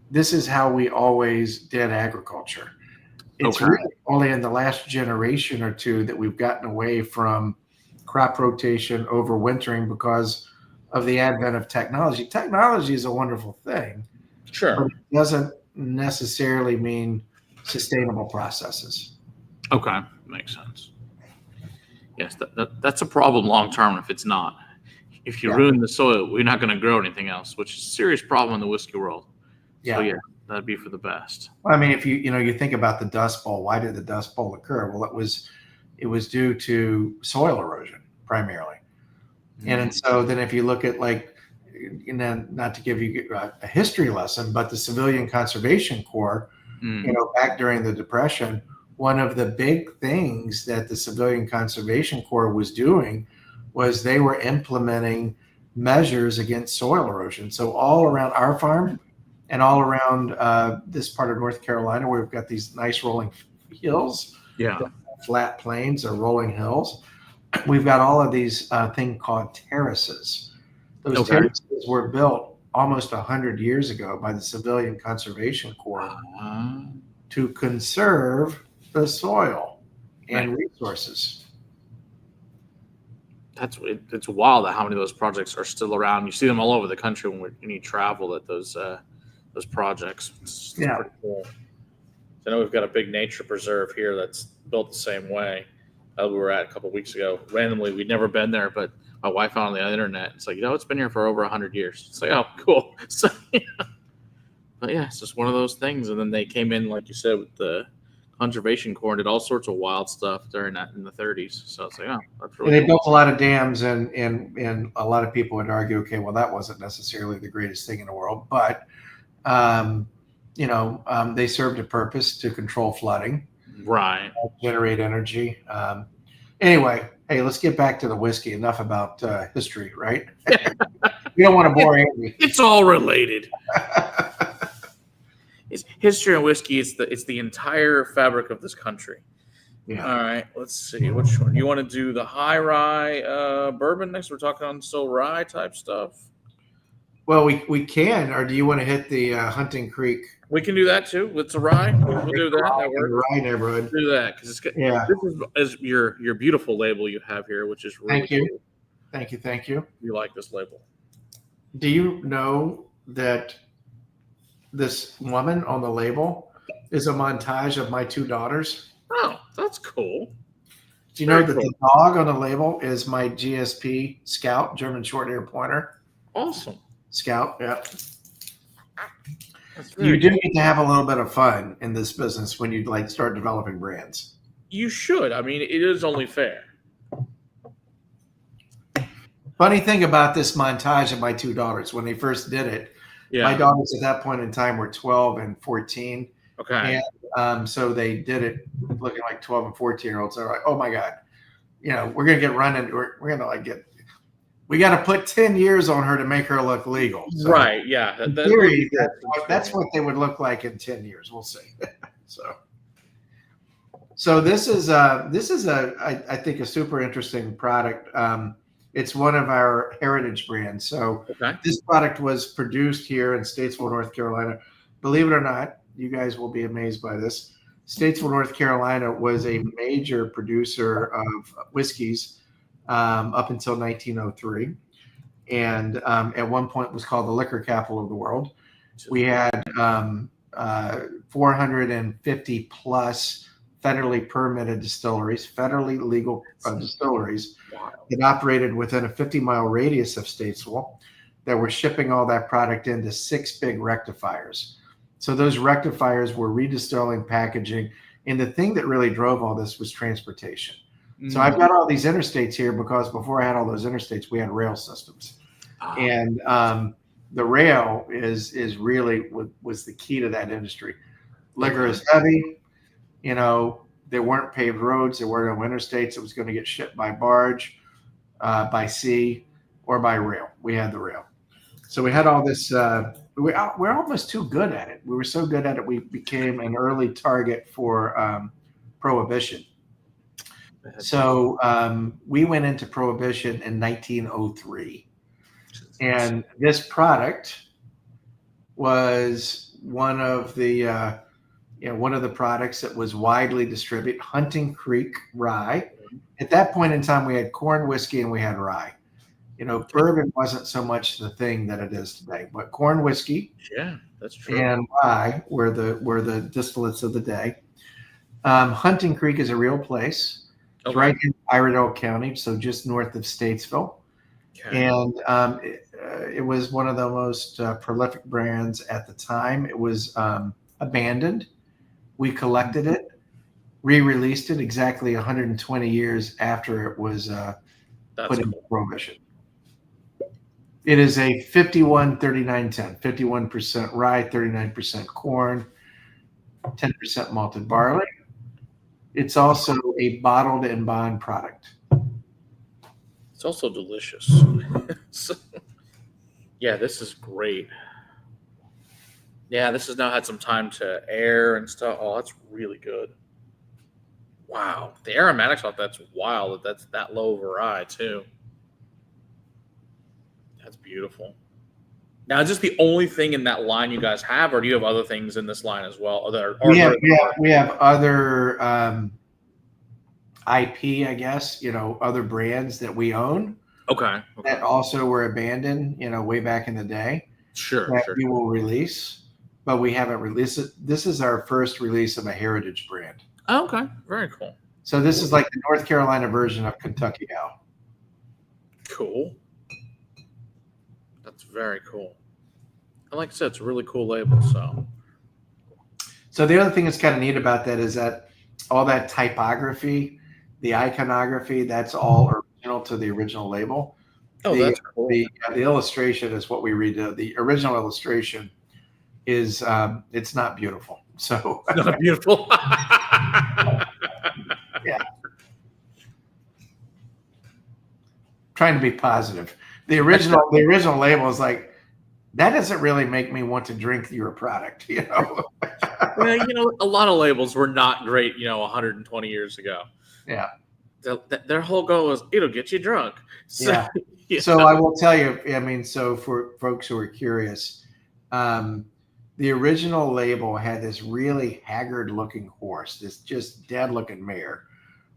This is how we always did agriculture. It's really only in the last generation or two that we've gotten away from crop rotation, overwintering, because of the advent of technology. Technology is a wonderful thing, but it doesn't necessarily mean sustainable processes. Okay. Makes sense. Yes, that's a problem long term if it's not. If you ruin the soil, we're not going to grow anything else, which is a serious problem in the whiskey world. So yeah, that'd be for the best. Well, I mean, if you think about the Dust Bowl, why did the Dust Bowl occur? Well, it was due to soil erosion primarily. And so then if you look at, like, not to give you a history lesson, but the Civilian Conservation Corps, back during the Depression, one of the big things that the Civilian Conservation Corps was doing was they were implementing measures against soil erosion. So all around our farm and all around this part of North Carolina, where we've got these nice rolling hills, flat plains or rolling hills, we've got all of these things called terraces. Those terraces were built almost 100 years ago by the Civilian Conservation Corps to conserve the soil and resources. It's wild how many of those projects are still around. You see them all over the country when you travel at those projects. It's pretty cool. So I know we've got a big nature preserve here that's built the same way. We were at a couple of weeks ago. Randomly, we'd never been there, but my wife found on the internet. It's like, it's been here for over 100 years. It's like, oh, cool. So, but yeah, it's just one of those things. And then they came in, like you said, with the Conservation Corps, and did all sorts of wild stuff during that in the 30s. So it's like, oh, that's really cool. They built a lot of dams, and a lot of people would argue, okay, well, that wasn't necessarily the greatest thing in the world, but they served a purpose to control flooding, generate energy. Anyway, hey, let's get back to the whiskey. Enough about history, right? You don't want to bore Andy. It's all related. It's history and whiskey. It's the entire fabric of this country. Yeah. All right, let's see which one. You want to do the high rye bourbon next? We're talking on still rye type stuff. Well, we can, or do you want to hit the Hunting Creek? We can do that too. It's a rye. We'll do that. That works. Rye neighborhood. Do that because it's Yeah. This is your beautiful label you have here, which is really Thank you. cool. Thank you. You like this label? Do you know that this woman on the label is a montage of my two daughters? Oh, that's cool. Do you know that the dog on the label is my GSP Scout, German Short-Hair Pointer? Awesome. Scout, yeah. You do need to have a little bit of fun in this business when you like start developing brands. You should. I mean, it is only fair. Funny thing about this montage of my two daughters, when they first did it, my daughters at that point in time were 12 and 14. Okay. And so they did it looking like 12 and 14-year-olds. They're like, oh my God, we're going to get running. We're going to we got to put 10 years on her to make her look legal. So right. Yeah. In theory, that's what they would look like in 10 years. We'll see. So this is I think a super interesting product. It's one of our heritage brands. So this product was produced here in Statesville, North Carolina. Believe it or not, you guys will be amazed by this. Statesville, North Carolina was a major producer of whiskeys up until 1903. And at one point was called the liquor capital of the world. We had 450 plus federally permitted distilleries, federally legal distilleries that operated within a 50-mile radius of Statesville that were shipping all that product into 6 big rectifiers. So those rectifiers were redistilling, packaging, and the thing that really drove all this was transportation. So I've got all these interstates here because before I had all those interstates, we had rail systems. And the rail is really was the key to that industry. Liquor is heavy. There weren't paved roads. There were no interstates. It was going to get shipped by barge, by sea, or by rail. We had the rail. So we had all this. We're almost too good at it. We were so good at it, we became an early target for prohibition. So we went into prohibition in 1903. And this product was one of the products that was widely distributed, Hunting Creek rye. At that point in time, we had corn whiskey and we had rye. Bourbon wasn't so much the thing that it is today, but corn whiskey, that's true, and rye were the distillates of the day. Hunting Creek is a real place. It's right in Iredell County, so just north of Statesville. And it was one of the most prolific brands at the time. It was abandoned. We collected it, re-released it exactly 120 years after it was put into prohibition. It is a 51-39-10, 51% rye, 39% corn, 10% malted barley. It's also a bottled and bond product. It's also delicious. This is great. This has now had some time to air and stuff. Oh, that's really good. Wow. The aromatics off that's wild. That's that low of a rye, too. That's beautiful. Now, is this the only thing in that line you guys have, or do you have other things in this line as well? We have other IP, I guess, other brands that we own. Okay. That also were abandoned, way back in the day. Sure. We will release, but we haven't released it. This is our first release of a heritage brand. Oh, okay. Very cool. So this is like the North Carolina version of Kentucky Owl. Cool. That's very cool. And like I said, it's a really cool label. So the other thing that's kind of neat about that is that all that typography, the iconography, that's all original to the original label. Oh, that's cool. The illustration is what we redid. The original illustration is it's not beautiful. So it's not beautiful. Yeah. Trying to be positive. The original label is like, that doesn't really make me want to drink your product, you know? Well, a lot of labels were not great, 120 years ago. Yeah. Their whole goal was, it'll get you drunk. So, Yeah. So I will tell you, I mean, so for folks who are curious, the original label had this really haggard looking horse, this just dead looking mare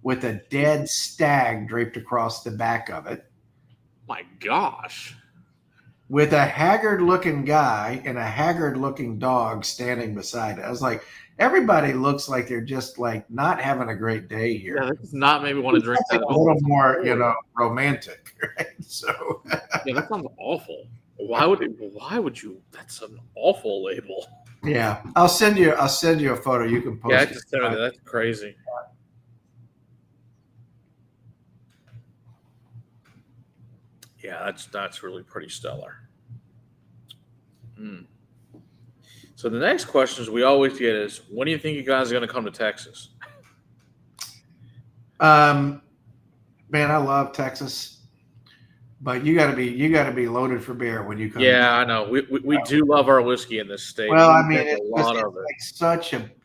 with a dead stag draped across the back of it. My gosh. With a haggard looking guy and a haggard looking dog standing beside it. I was like, everybody looks like they're just like not having a great day here. Yeah, that does not make me want to drink that. A little more, romantic, right? So yeah, that sounds awful. Why would you? That's an awful label. Yeah, I'll send you a photo. You can post. Yeah, I just tell you that's crazy. Yeah, that's really pretty stellar. So the next questions we always get is, when do you think you guys are going to come to Texas? Man, I love Texas, but you got to be loaded for beer when you come. Yeah, I know. We do love our whiskey in this state. Well, I mean,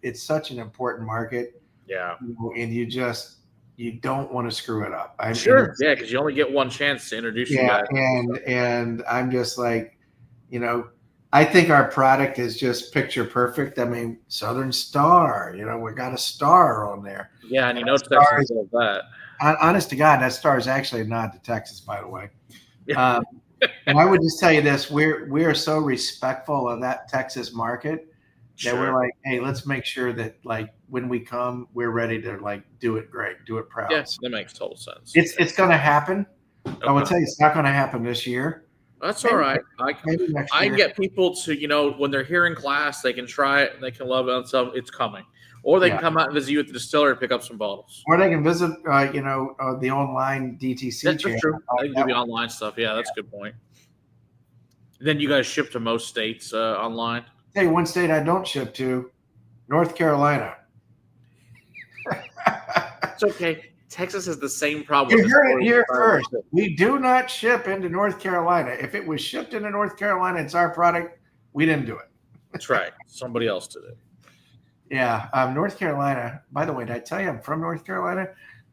it's such an important market. Yeah, and you don't want to screw it up. Sure, yeah, because you only get one chance to introduce you guys. And I'm just like, I think our product is just picture perfect. I mean, Southern Star, we got a star on there. Yeah, and Texas does that. Honest to God, that star is actually a nod to Texas, by the way. And I would just tell you this: we are so respectful of that Texas market that we're like, hey, let's make sure that like when we come, we're ready to like do it great, do it proud. Yes, that makes total sense. It's going to happen. Okay. I will tell you, it's not going to happen this year. That's all right. I can get people to, when they're here in class, they can try it, they can love it, and so it's coming. Or they can come out and visit you at the distillery and pick up some bottles. Or they can visit, the online DTC channel. That's true. They can do the online stuff. Yeah, that's a good point. Then you guys ship to most states online? Hey, one state I don't ship to, North Carolina. It's okay. Texas has the same problem. You heard it here first. We do not ship into North Carolina. If it was shipped into North Carolina, it's our product. We didn't do it. That's right. Somebody else did it. Yeah. North Carolina, by the way, did I tell you I'm from North Carolina?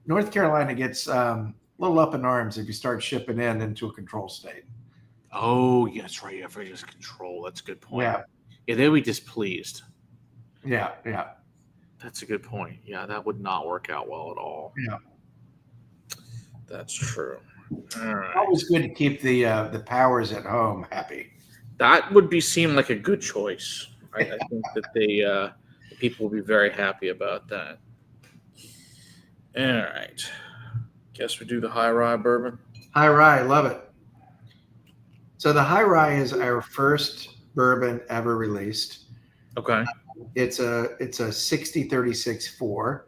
North Carolina gets a little up in arms if you start shipping into a control state. Oh, yeah, that's right. Yeah, for just control. That's a good point. Yeah, they'll be displeased. Yeah. That's a good point. Yeah, that would not work out well at all. Yeah. That's true. All right. It's always good to keep the powers at home happy. That would seem like a good choice. I think that the people will be very happy about that. All right. Guess we do the high rye bourbon. High rye, love it. So the high rye is our first bourbon ever released. Okay. It's a 60-36-4,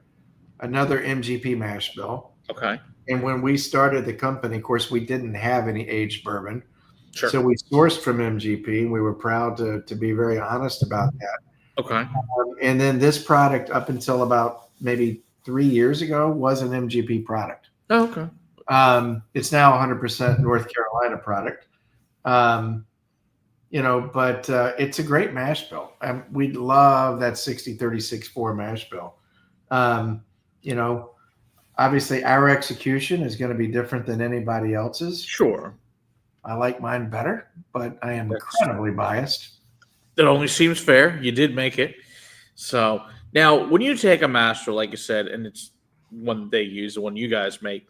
another MGP mash bill. Okay. And when we started the company, of course, we didn't have any aged bourbon. Sure. So we sourced from MGP, and we were proud to be very honest about that. Okay. And then this product, up until about maybe 3 years ago, was an MGP product. Oh, okay. It's now 100% North Carolina product. But it's a great mash bill. We love that 60-36-4 mash bill. Obviously our execution is going to be different than anybody else's. Sure. I like mine better, but I am incredibly biased. That only seems fair. You did make it. So now when you take a mash bill, like you said, and it's one they use, the one you guys make,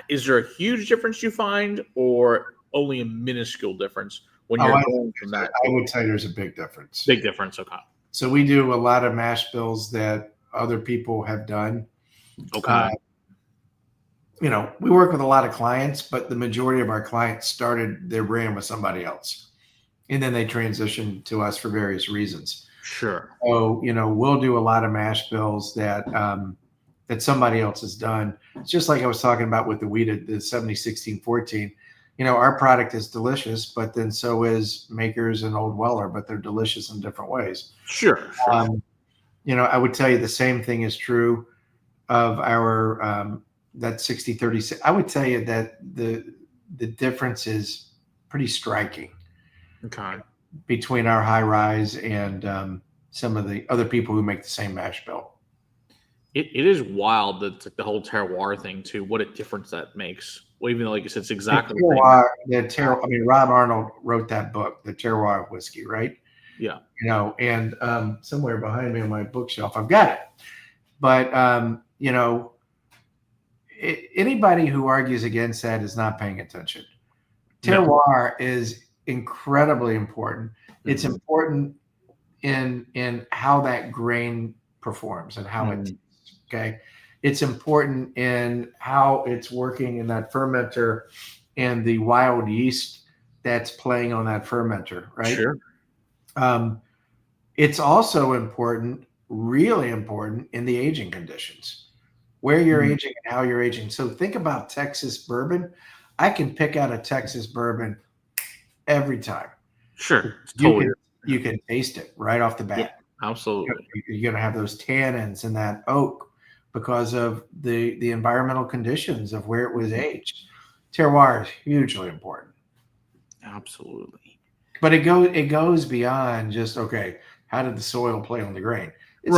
is there a huge difference you find, or only a minuscule difference when you're going from that? I would say there's a big difference. Big difference, okay. So we do a lot of mash bills that other people have done. Okay. We work with a lot of clients, but the majority of our clients started their brand with somebody else, and then they transitioned to us for various reasons. Sure. So, we'll do a lot of mash bills that somebody else has done. It's just like I was talking about with the wheat, the 70-16-14. Our product is delicious, but then so is Makers and Old Weller, but they're delicious in different ways. Sure. I would tell you the same thing is true of our that 60-36. I would tell you that the difference is pretty striking Okay. between our high rise and some of the other people who make the same mash bill. It is wild that like the whole terroir thing too. What a difference that makes. Well, even though, like you said, it's exactly the same. I mean, Rob Arnold wrote that book, The Terroir of Whiskey, right? Yeah. And somewhere behind me on my bookshelf, I've got it. But anybody who argues against that is not paying attention. Terroir is incredibly important. It's important in how that grain performs and how it tastes. Okay. It's important in how it's working in that fermenter and the wild yeast that's playing on that fermenter, right? Sure. It's also important, really important, in the aging conditions, where you're aging and how you're aging. So think about Texas bourbon. I can pick out a Texas bourbon every time. Sure. You can taste it right off the bat. Yeah, absolutely. You're going to have those tannins in that oak because of the environmental conditions of where it was aged. Terroir is hugely important. Absolutely. But it goes beyond just, okay, how did the soil play on the grain? It's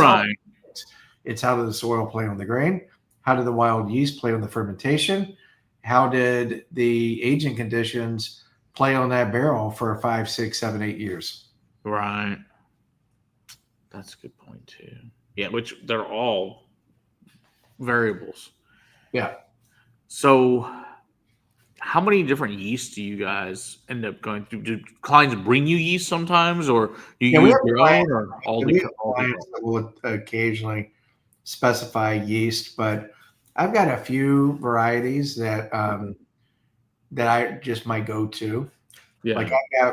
how did the soil play on the grain? How did the wild yeast play on the fermentation? How did the aging conditions play on that barrel for 5, 6, 7, 8 years? Right. That's a good point too. Yeah, which they're all variables. Yeah. So how many different yeasts do you guys end up going through? Do clients bring you yeast sometimes, or you use your own, or all the clients that will occasionally specify yeast, but I've got a few varieties that I just might go to. Yeah. Like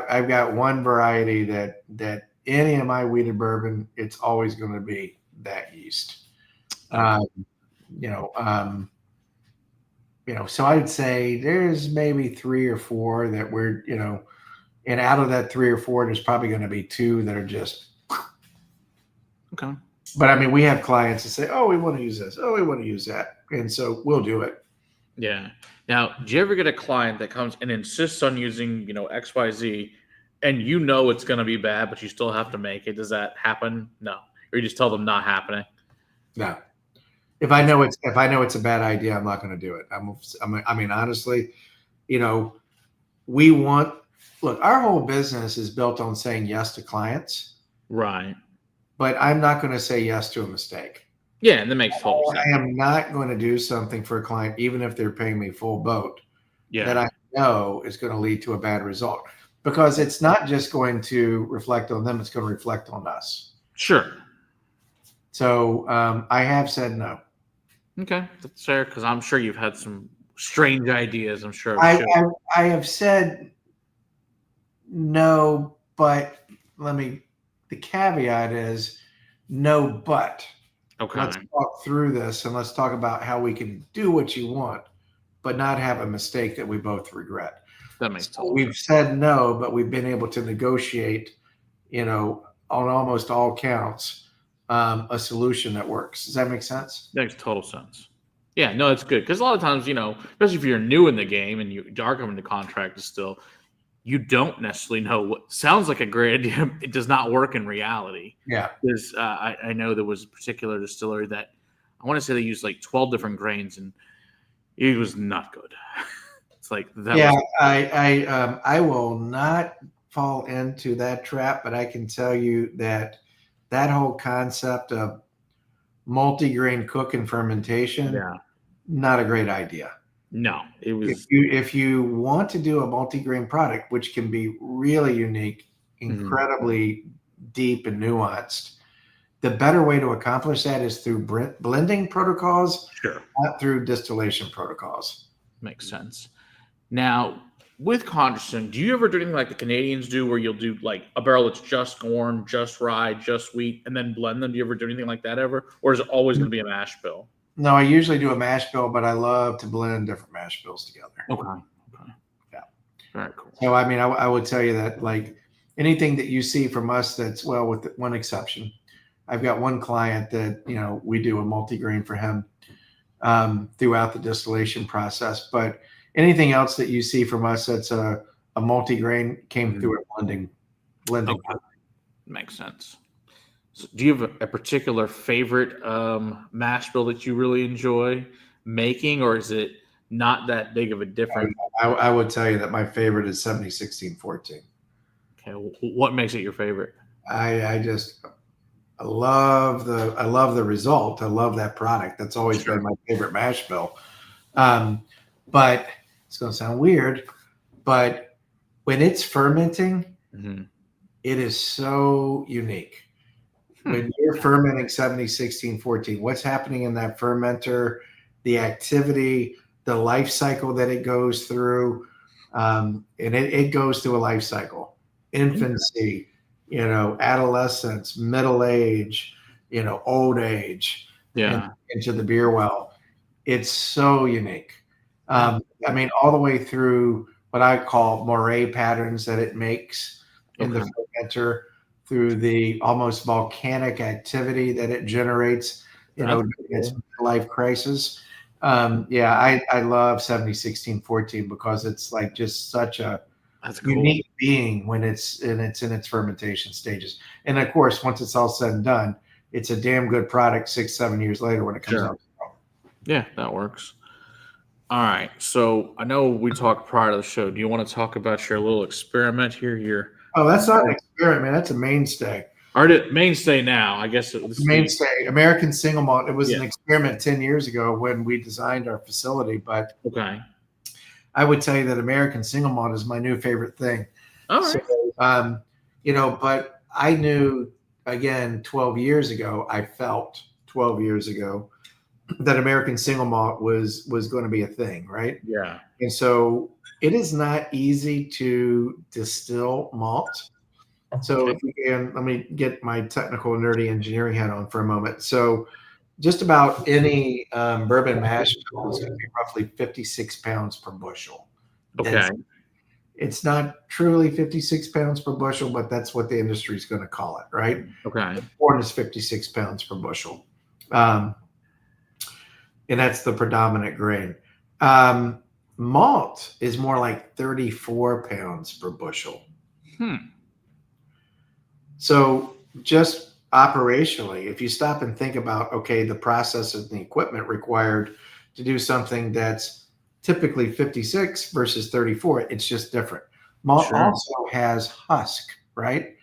I've got one variety that any of my wheated bourbon, it's always going to be that yeast. So I'd say there's maybe 3 or 4 that we're, and out of that 3 or 4, there's probably going to be 2 that are just okay. But I mean, we have clients that say, "Oh, we want to use this. Oh, we want to use that," and so we'll do it. Yeah. Now, do you ever get a client that comes and insists on using, XYZ, and it's going to be bad, but you still have to make it? Does that happen? No. Or you just tell them not happening? No. If I know it's a bad idea, I'm not going to do it. I mean, honestly, look, our whole business is built on saying yes to clients. Right. But I'm not going to say yes to a mistake. Yeah, and that makes total sense. I am not going to do something for a client, even if they're paying me full boat, yeah, that I know is going to lead to a bad result. Because it's not just going to reflect on them, it's going to reflect on us. Sure. So I have said no. Okay, that's fair, because I'm sure you've had some strange ideas, I'm sure. I have said no, but the caveat is no, but. Okay. Let's talk through this and let's talk about how we can do what you want, but not have a mistake that we both regret. That makes sense. We've said no, but we've been able to negotiate, on almost all counts, a solution that works. Does that make sense? That makes total sense. Yeah, no, it's good. Because a lot of times, especially if you're new in the game and you are coming to contract still, you don't necessarily know what sounds like a great idea. It does not work in reality. Yeah. Because I know there was a particular distillery that I want to say they used like 12 different grains, and it was not good. It's like that. Yeah, I will not fall into that trap, but I can tell you that whole concept of multi-grain cook and fermentation, not a great idea. No, it was. If you want to do a multi-grain product, which can be really unique, incredibly deep and nuanced, the better way to accomplish that is through blending protocols, not through distillation protocols. Makes sense. Now, with Condorcet, do you ever do anything like the Canadians do, where you'll do like a barrel that's just corn, just rye, just wheat, and then blend them? Do you ever do anything like that ever, or is it always going to be a mash bill? No, I usually do a mash bill, but I love to blend different mash bills together. Okay. Yeah. Very cool. So, I mean, I would tell you that like anything that you see from us that's, well, with one exception, I've got one client that, we do a multi-grain for him throughout the distillation process. But anything else that you see from us that's a multi-grain came through a blending. Okay. Makes sense. So do you have a particular favorite mash bill that you really enjoy making, or is it not that big of a difference? I would tell you that my favorite is 70, 16, 14. Okay, what makes it your favorite? I love the result. I love that product. That's always been my favorite mash bill. But it's going to sound weird, but when it's fermenting, it is so unique. When you're fermenting 70, 16, 14, what's happening in that fermenter, the activity, the life cycle that it goes through, and it goes through a life cycle. Infancy, adolescence, middle age, old age, and into the beer well. It's so unique. I mean, all the way through what I call moray patterns that it makes in the fermenter, through the almost volcanic activity that it generates, its life crisis. I love 70, 16, 14 because it's like just such a unique being when it's in its fermentation stages. And of course, once it's all said and done, it's a damn good product 6-7 years later when it comes out. Yeah, that works. All right. So I know we talked prior to the show. Do you want to talk about your little experiment here? Oh, that's not an experiment, man. That's a mainstay. Or mainstay now, I guess. It's mainstay, American single malt. It was an experiment 10 years ago when we designed our facility. But I would tell you that American single malt is my new favorite thing. All right. So, but I knew, again, 12 years ago, that American single malt was going to be a thing, right? Yeah. And so it is not easy to distill malt. So if you can, let me get my technical nerdy engineering hat on for a moment. So just about any bourbon mash bill is going to be roughly 56 pounds per bushel. Okay. It's not truly 56 pounds per bushel, but that's what the industry is going to call it, right? Okay. Corn is 56 pounds per bushel. And that's the predominant grain. Malt is more like 34 pounds per bushel. So just operationally, if you stop and think about, okay, the process and the equipment required to do something that's typically 56 versus 34, it's just different. Malt also has husk, right?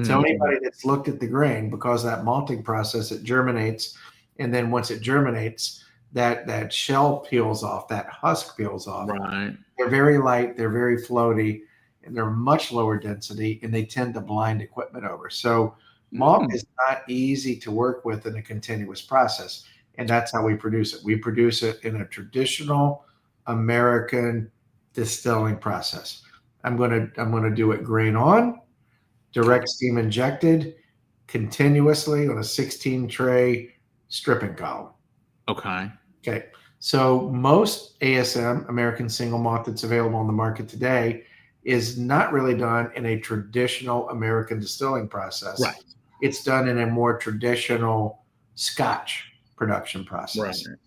So anybody that's looked at the grain, because that malting process, it germinates. And then once it germinates, that shell peels off, that husk peels off. Right. They're very light, they're very floaty, and they're much lower density, and they tend to blind equipment over. So malt is not easy to work with in a continuous process, and that's how we produce it. We produce it in a traditional American distilling process. I'm gonna do it grain on, direct steam injected, continuously on a 16 tray stripping column. Okay. So most ASM, American single malt, that's available on the market today is not really done in a traditional American distilling process. Right. It's done in a more traditional Scotch production process. Right.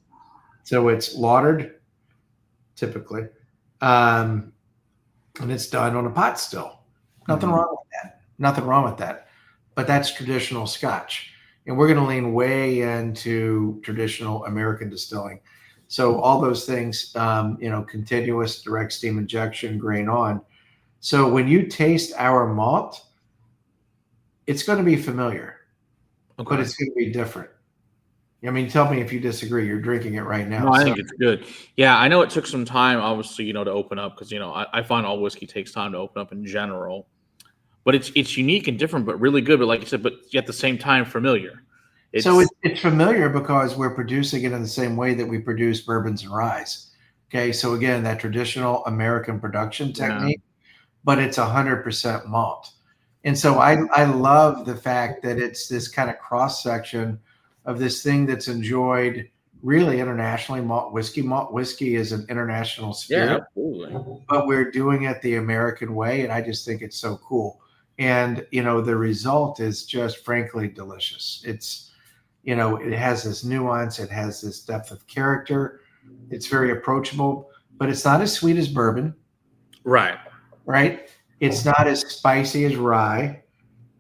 So it's lagered, typically, and it's done on a pot still. Nothing wrong with that. But that's traditional Scotch. And we're going to lean way into traditional American distilling. So all those things, continuous direct steam injection, grain on. So when you taste our malt, it's going to be familiar, but it's going to be different. I mean, tell me if you disagree. You're drinking it right now. No, I think it's good. Yeah, I know it took some time, obviously, to open up because, I find all whiskey takes time to open up in general. But it's unique and different, but really good. But like you said, but at the same time, familiar. It's familiar because we're producing it in the same way that we produce bourbons and ryes. Okay, so again, that traditional American production technique, but it's 100% malt. And so I love the fact that it's this kind of cross section of this thing that's enjoyed really internationally. Malt whiskey is an international spirit. Yeah, absolutely. But we're doing it the American way, and I just think it's so cool. And the result is just frankly delicious. It's it has this nuance, it has this depth of character. It's very approachable. but it's not as sweet as bourbon, Right. right? It's not as spicy as rye.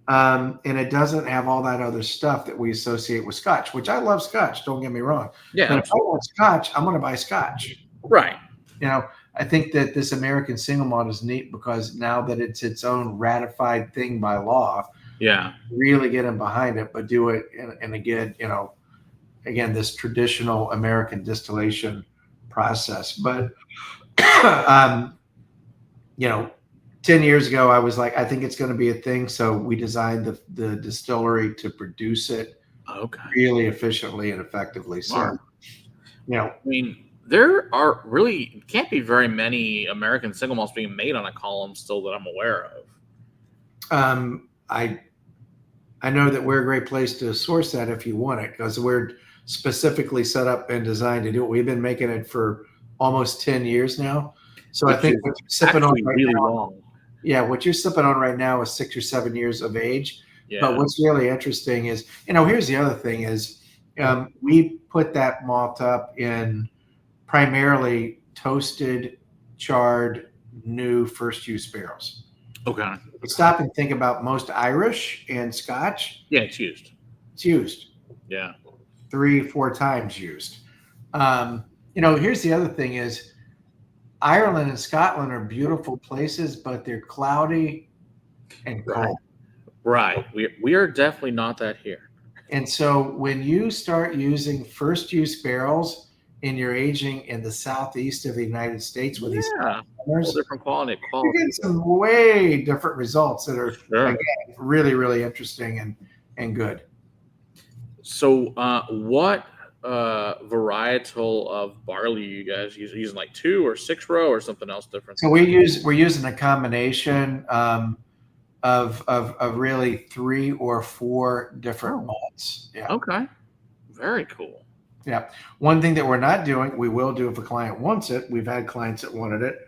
And it doesn't have all that other stuff that we associate with Scotch, which I love Scotch. Don't get me wrong. Yeah. But if I want Scotch, I'm going to buy Scotch. Right. I think that this American single malt is neat because now that it's its own ratified thing by law, Yeah. really get in behind it, but do it in again, this traditional American distillation process. But, 10 years ago, I was like, I think it's going to be a thing. So we designed the distillery to produce it really efficiently and effectively. Smart. So, I mean, there are really can't be very many American single malts being made on a column still that I'm aware of. I know that we're a great place to source that if you want it, because we're specifically set up and designed to do it. We've been making it for almost 10 years now. So Which I think what you're sipping on right really now, long. yeah, what you're sipping on right now is 6 or 7 years of age. Yeah. But what's really interesting is, here's the other thing is, we put that malt up in primarily toasted, charred, new first use barrels. Okay. Stop and think about most Irish and Scotch. Yeah, it's used. It's used. Yeah. 3-4 times used. Here's the other thing is, Ireland and Scotland are beautiful places, but they're cloudy and cold. Right. We are definitely not that here. And so when you start using first use barrels in your aging in the southeast of the United States with these different quality. You get some way different results that are again, really, really interesting and good. So what varietal of barley you guys using like 2 or 6 row or something else different? So we're using a combination of really 3 or 4 different malts. Yeah. Okay. Very cool. Yeah. One thing that we're not doing, we will do if a client wants it. We've had clients that wanted it,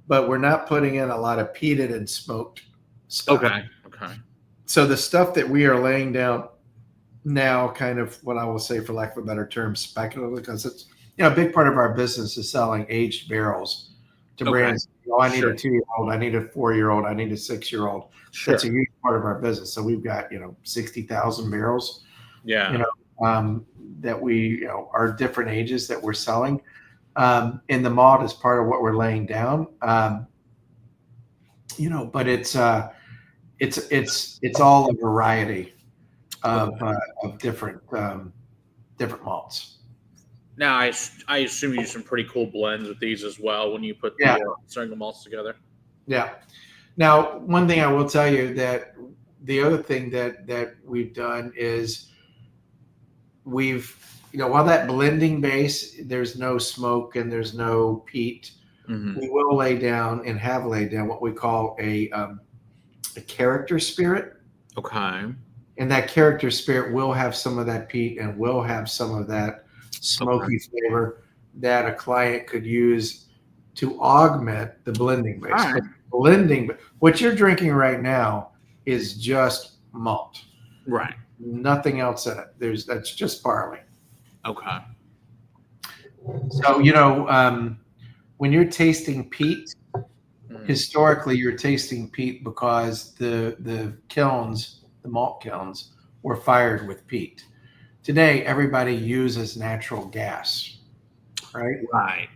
but we're not putting in a lot of peated and smoked stuff. Okay. So the stuff that we are laying down now, kind of what I will say, for lack of a better term, speculative, because it's a big part of our business is selling aged barrels to brands. I need a 2-year-old, I need a 4-year-old, I need a 6-year-old. Sure. That's a huge part of our business. So we've got 60,000 barrels. Yeah. That we are different ages that we're selling. And the malt is part of what we're laying down. But it's all a variety of different malts. Now, I assume you do some pretty cool blends with these as well when you put the single malts together. Yeah. Now, one thing I will tell you that the other thing that we've done is we've, while that blending base, there's no smoke and there's no peat, we will lay down and have laid down what we call a character spirit. Okay. And that character spirit will have some of that peat and will have some of that smoky flavor that a client could use to augment the blending base. Right. Blending, what you're drinking right now is just malt. Right. Nothing else in it. That's just barley. Okay. So, when you're tasting peat, historically you're tasting peat because the kilns, the malt kilns, were fired with peat. Today, everybody uses natural gas, right?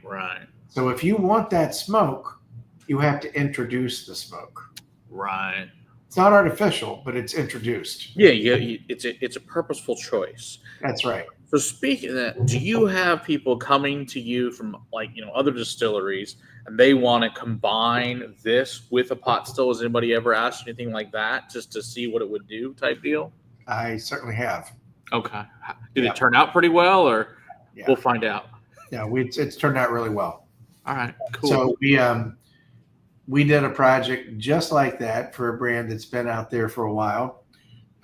Right. So if you want that smoke, you have to introduce the smoke. Right. It's not artificial, but it's introduced. Yeah. It's a purposeful choice. That's right. So speaking of that, do you have people coming to you from other distilleries and they want to combine this with a pot still? Has anybody ever asked anything like that just to see what it would do type deal? I certainly have. Okay. Did it turn out pretty well or we'll find out? Yeah, it's turned out really well. All right, cool. So we did a project just like that for a brand that's been out there for a while.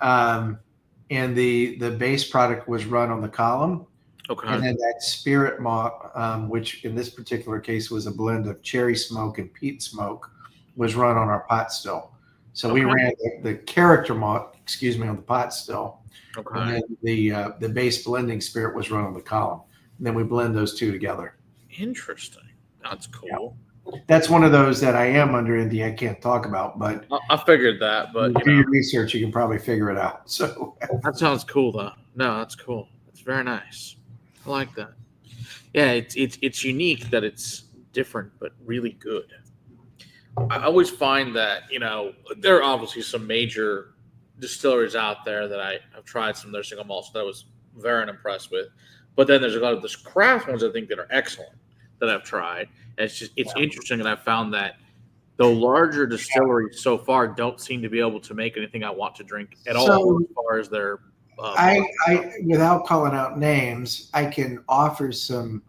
And the base product was run on the column. Okay. And then that spirit malt, which in this particular case was a blend of cherry smoke and peat smoke, was run on our pot still. So we ran the character malt, on the pot still. Okay. And then the base blending spirit was run on the column. And then we blend those two together. Interesting. That's cool. That's one of those that I am under NDA, I can't talk about, but I figured that, but do your research, you can probably figure it out. So that sounds cool, though. No, that's cool. That's very nice. I like that. Yeah, it's unique that it's different, but really good. I always find that there are obviously some major distilleries out there that I have tried some of their single malts that I was very impressed with, but then there's a lot of this craft ones I think that are excellent that I've tried. And it's interesting, and I've found that the larger distilleries so far don't seem to be able to make anything I want to drink at all as far as their. I without calling out names, I can offer some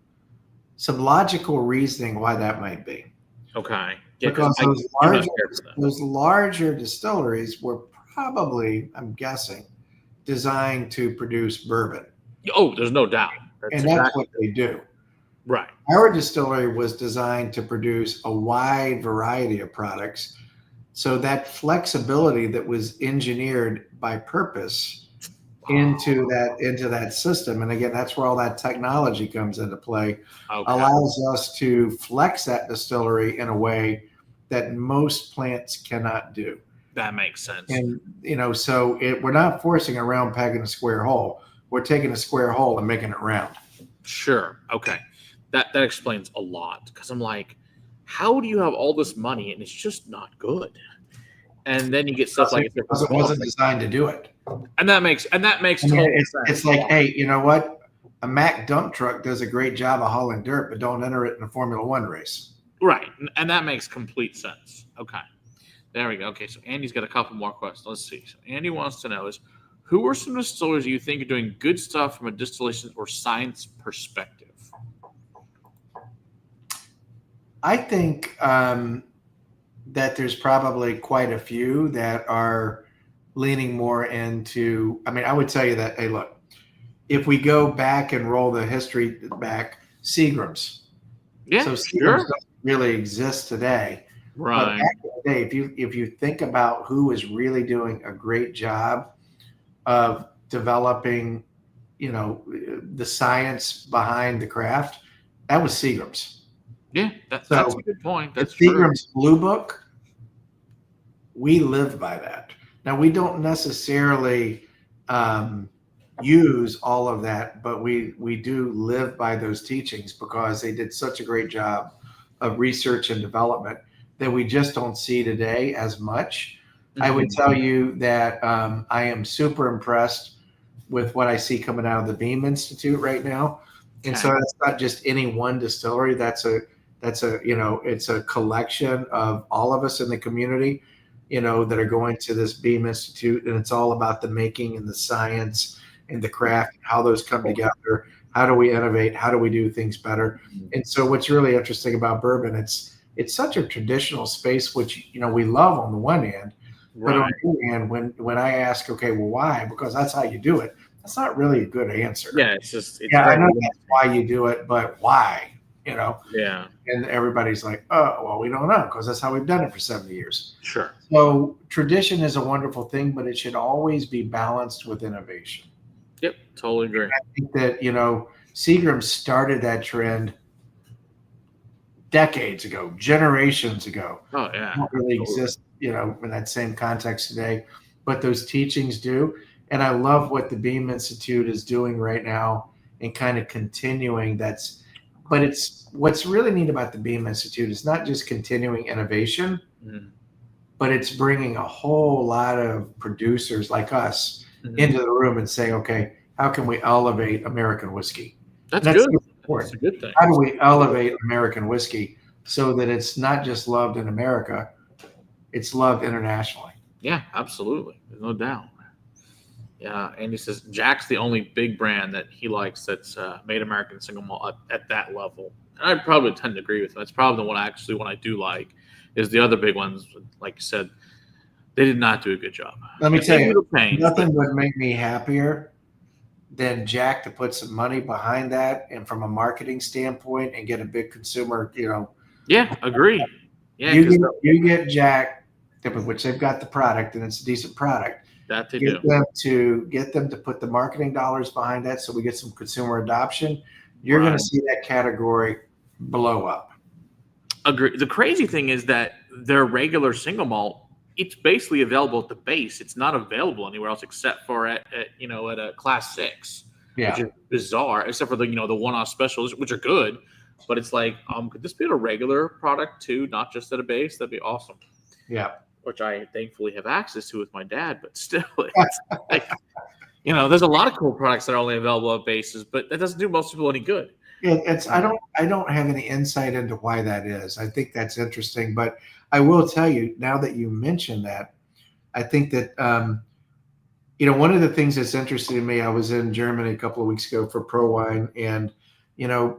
logical reasoning why that might be. Okay. Yeah, because those larger distilleries were probably, I'm guessing, designed to produce bourbon. Oh, there's no doubt. That's what they do. Right. Our distillery was designed to produce a wide variety of products. So that flexibility that was engineered by purpose into that system, and again, that's where all that technology comes into play, allows us to flex that distillery in a way that most plants cannot do. That makes sense. And so we're not forcing a round peg in a square hole. We're taking a square hole and making it round. Sure. Okay. That explains a lot, because I'm like, how do you have all this money and it's just not good? And then you get stuff like it wasn't designed to do it. And that makes total sense. It's like, hey, you know what? A Mack dump truck does a great job of hauling dirt, but don't enter it in a Formula One race. Right. And that makes complete sense. Okay. There we go. Okay, so Andy's got a couple more questions. Let's see. So Andy wants to know who are some distillers you think are doing good stuff from a distillation or science perspective? I think that there's probably quite a few that are leaning more into, I would tell you that, hey, look, if we go back and roll the history back, Seagram's. Yeah, so Seagram's doesn't really exist today. Right. But back in the day, if you think about who is really doing a great job of developing, the science behind the craft, that was Seagram's. Yeah, that's a good point. That's Seagram's Blue Book. We live by that. Now, we don't necessarily use all of that, but we do live by those teachings because they did such a great job of research and development that we just don't see today as much. Mm-hmm. I would tell you that I am super impressed with what I see coming out of the Beam Institute right now. And so that's not just any one distillery. That's a it's a collection of all of us in the community, that are going to this Beam Institute, and it's all about the making and the science and the craft, how those come together. How do we innovate? How do we do things better? And so what's really interesting about bourbon, it's such a traditional space, which, we love on the one hand, right. But on the other hand, when I ask, okay, well, why? Because that's how you do it. That's not really a good answer. Yeah. I know that's why you do it, but why? Yeah. And everybody's like, oh, well, we don't know, because that's how we've done it for 70 years. Sure. So tradition is a wonderful thing, but it should always be balanced with innovation. Yep. Totally agree. And I think that, Seagram started that trend decades ago, generations ago. Oh, yeah. It don't really exist, in that same context today, but those teachings do. And I love what the Beam Institute is doing right now and kind of continuing but it's what's really neat about the Beam Institute is not just continuing innovation, but it's bringing a whole lot of producers like us into the room and saying, okay, how can we elevate American whiskey? That's good. That's a good thing. How do we elevate American whiskey so that it's not just loved in America, it's loved internationally? Yeah, absolutely. There's no doubt. Yeah, Andy says Jack's the only big brand that he likes that's made American single malt at that level. And I'd probably tend to agree with him. That's probably the one I do like. Is the other big ones, like you said, they did not do a good job. Let me tell you, nothing would make me happier than Jack to put some money behind that, and from a marketing standpoint, and get a big consumer. Yeah, agree. Yeah, you get Jack, which they've got the product, and it's a decent product. That they get them to put the marketing dollars behind that, so we get some consumer adoption. You're going to see that category blow up. Agree. The crazy thing is that their regular single malt, it's basically available at the base. It's not available anywhere else except for at a class 6, which Yeah. is bizarre. Except for the one-off specials, which are good, but it's like, could this be at a regular product too, not just at a base? That'd be awesome. Yeah. Which I thankfully have access to with my dad, but still, it's like, there's a lot of cool products that are only available at bases, but that doesn't do most people any good. I don't have any insight into why that is. I think that's interesting, but I will tell you now that you mentioned that, I think that one of the things that's interesting to me. I was in Germany a couple of weeks ago for Pro Wine, and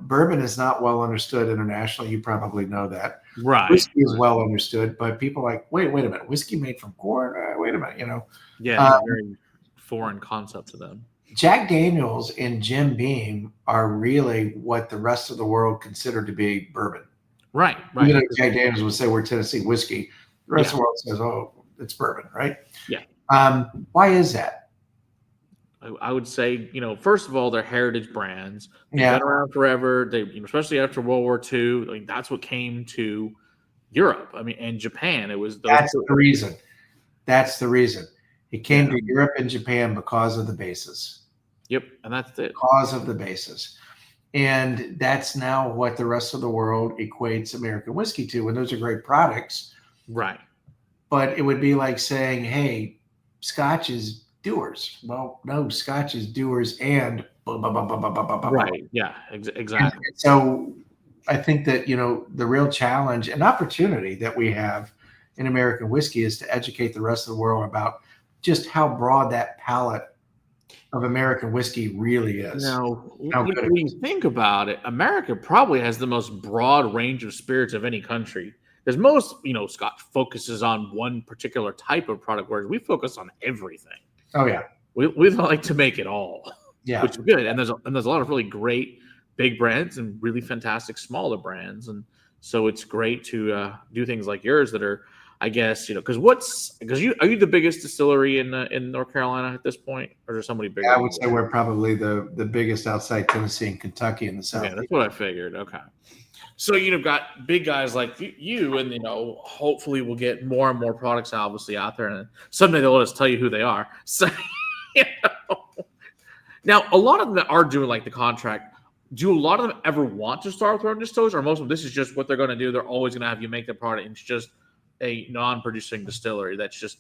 bourbon is not well understood internationally. You probably know that. Right. Whiskey is well understood, but people are like, wait a minute, whiskey made from corn? Wait a minute, Yeah, it's a very foreign concept to them. Jack Daniels and Jim Beam are really what the rest of the world consider to be bourbon. Right. Even though Jack Daniels would say we're Tennessee whiskey, the rest of the world says, oh, it's bourbon, right? Yeah. Why is that? I would say, first of all, they're heritage brands. They've Yeah. been around forever. They, especially after World War II, that's what came to Europe. And Japan. That's the reason. That's the reason. It came to Europe and Japan because of the bases. Yep, and that's it. Because of the bases. And that's now what the rest of the world equates American whiskey to. And those are great products. Right. But it would be like saying, hey, Scotch is Dewar's. Well, no, Scotch is Dewar's and blah, blah, blah, blah, blah, blah, blah. Right. Yeah, exactly. And so I think that, the real challenge and opportunity that we have in American whiskey is to educate the rest of the world about just how broad that palette of American whiskey really is. Now, when you think about it, America probably has the most broad range of spirits of any country. Because most, Scotch focuses on one particular type of product, whereas we focus on everything. Oh yeah, we like to make it all. Yeah, which is good. And there's a lot of really great big brands and really fantastic smaller brands, and so it's great to do things like yours that are, I guess, because are you the biggest distillery in North Carolina at this point, or is there somebody bigger? Yeah, I would say we're probably the biggest outside Tennessee and Kentucky in the South. Yeah, that's what I figured. Okay, so you've got big guys like you, and hopefully we'll get more and more products obviously out there, and someday they'll let us tell you who they are. So now a lot of them that are doing like the contract. Do a lot of them ever want to start with their own distillers, or most of them, this is just what they're going to do? They're always going to have you make the product, and it's just a non-producing distillery that's just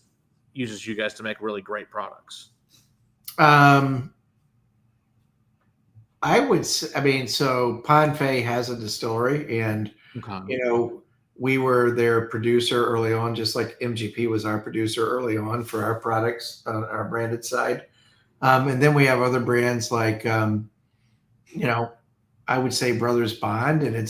uses you guys to make really great products. I would say, so Ponfay has a distillery, and we were their producer early on, just like MGP was our producer early on for our products on our branded side. And then we have other brands like I would say Brothers Bond, and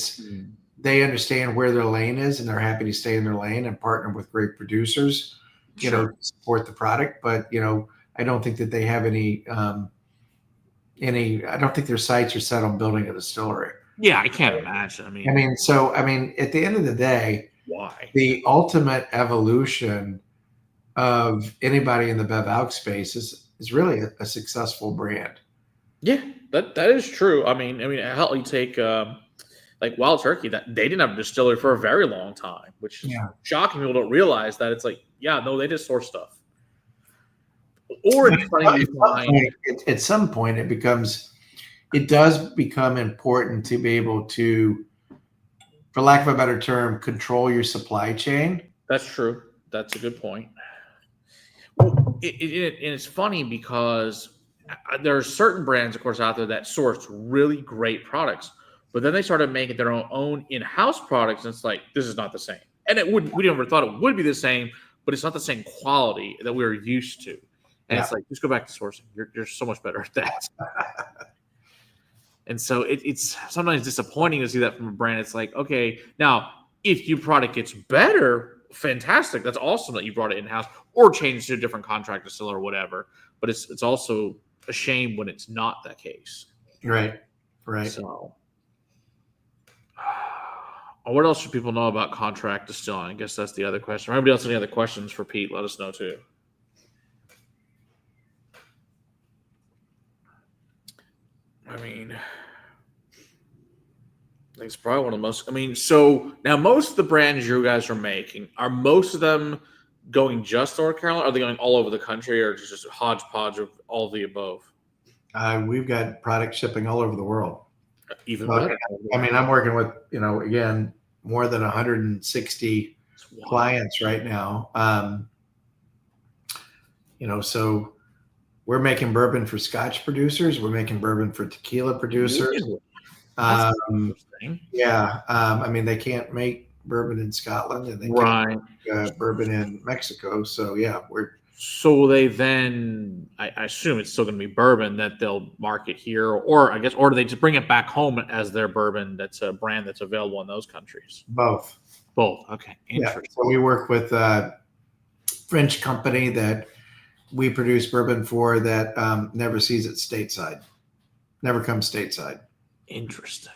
they understand where their lane is, and they're happy to stay in their lane and partner with great producers, to support the product. But I don't think that they have any. I don't think their sights are set on building a distillery. Yeah, I can't imagine. At the end of the day, why the ultimate evolution of anybody in the Bev Alc space is really a successful brand. Yeah, that is true. Hell, you take like Wild Turkey, that they didn't have a distillery for a very long time, which is shocking. People don't realize that. It's like, they just source stuff. Or at some point, it does become important to be able to, for lack of a better term, control your supply chain. That's true. That's a good point. Well, it's funny because there are certain brands, of course, out there that source really great products, but then they started making their own in-house products, and it's like, this is not the same. And we never thought it would be the same, but it's not the same quality that we were used to. And it's like, just go back to sourcing. You're so much better at that. And so it's sometimes disappointing to see that from a brand. It's like, okay, now if your product gets better, fantastic. That's awesome that you brought it in-house or changed to a different contract distiller or whatever. But it's also a shame when it's not that case. Right. So what else should people know about contract distilling? I guess that's the other question. If anybody else have any other questions for Pete, let us know too. It's probably one of the most. I mean, so now most of the brands you guys are making, are most of them going just North Carolina? Are they going all over the country, or just a hodgepodge of all the above? We've got product shipping all over the world. Even Well, better. I mean, I'm working with, again, more than 160 clients right now. So we're making bourbon for Scotch producers. We're making bourbon for tequila producers. That's interesting. Yeah. I mean, they can't make bourbon in Scotland, and they can't make bourbon in Mexico. So yeah, So will they then? I assume it's still going to be bourbon that they'll market here, or I guess, or do they just bring it back home as their bourbon? That's a brand that's available in those countries. both. Okay, interesting. Yeah. So we work with a French company that we produce bourbon for that never sees it stateside, never comes stateside. Interesting.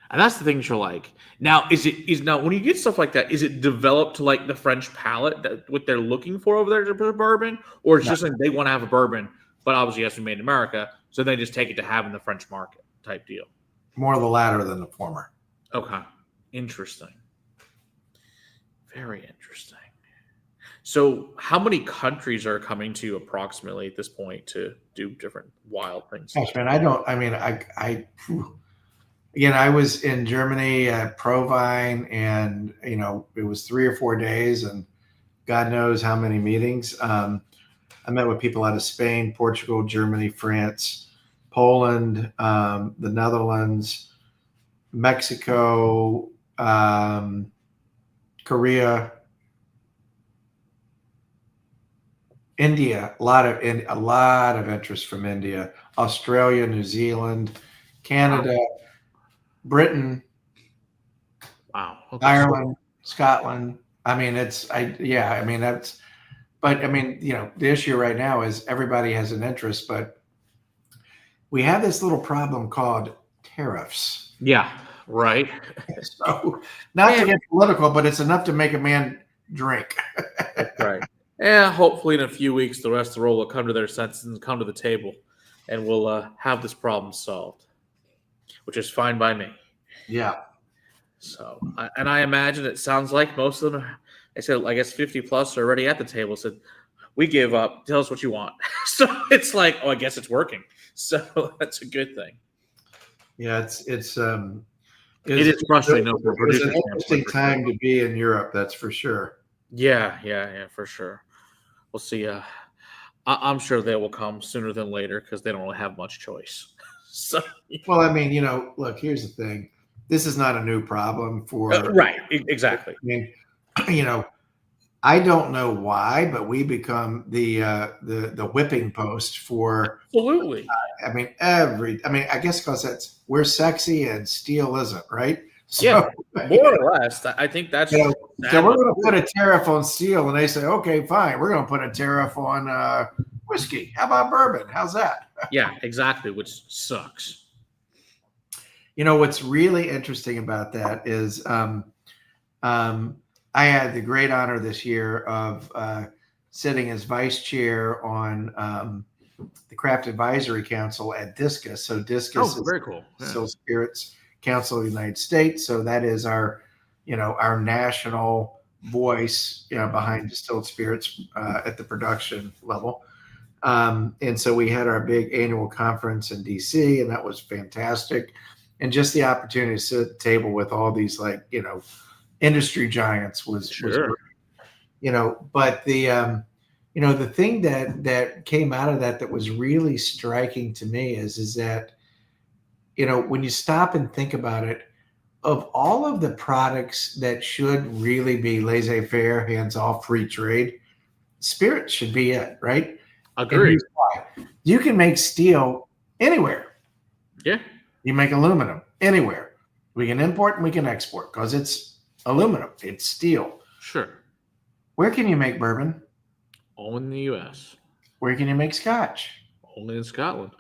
And that's the things you're like. Now, now when you get stuff like that, is it developed to like the French palate, that what they're looking for over there to bourbon, or it's just like they want to have a bourbon, but obviously it has to be made in America, so they just take it to have in the French market type deal? More the latter than the former. Okay, interesting. Very interesting. So, how many countries are coming to you approximately at this point to do different wild things? Gosh, man, again, I was in Germany at Provine, and it was 3 or 4 days, and God knows how many meetings. I met with people out of Spain, Portugal, Germany, France, Poland, the Netherlands, Mexico, Korea, India. A lot of interest from India, Australia, New Zealand, Canada. Britain, wow, okay. Ireland, Scotland. I mean, but I mean, the issue right now is everybody has an interest, but we have this little problem called tariffs. Yeah, right. So, not to get political, but it's enough to make a man drink. Right. Yeah, hopefully in a few weeks, the rest of the world will come to their senses and come to the table, and we'll have this problem solved, which is fine by me. Yeah. So, and I imagine it sounds like most of them, I said, I guess 50 plus are already at the table. Said, we give up. Tell us what you want. So it's like, oh, I guess it's working. So that's a good thing. Yeah, it is frustrating. It's an interesting time to be in Europe. That's for sure. Yeah, for sure. We'll see. I'm sure they will come sooner than later because they don't really have much choice. So, well, I mean, look, here's the thing. This is not a new problem for right. Exactly. I mean, I don't know why, but we become the whipping post for absolutely. I guess because we're sexy and steel isn't, right? So, yeah, more or less. I think that's so we're going to put a tariff on steel, and they say, okay, fine, we're going to put a tariff on whiskey. How about bourbon? How's that? Yeah, exactly, which sucks. What's really interesting about that is I had the great honor this year of sitting as vice chair on the Craft Advisory Council at DISCUS. So DISCUS is very cool. Distilled Spirits Council of the United States. So that is our national voice behind distilled spirits at the production level. And so we had our big annual conference in DC, and that was fantastic. And just the opportunity to sit at the table with all these industry giants was great. But the thing that came out of that was really striking to me is that when you stop and think about it, of all of the products that should really be laissez-faire, hands-off, free trade, spirits should be it, right? Agreed. You can make steel anywhere. Yeah. You make aluminum anywhere. We can import and we can export because it's aluminum. It's steel. Sure. Where can you make bourbon? Only in the U.S. Where can you make Scotch? Only in Scotland.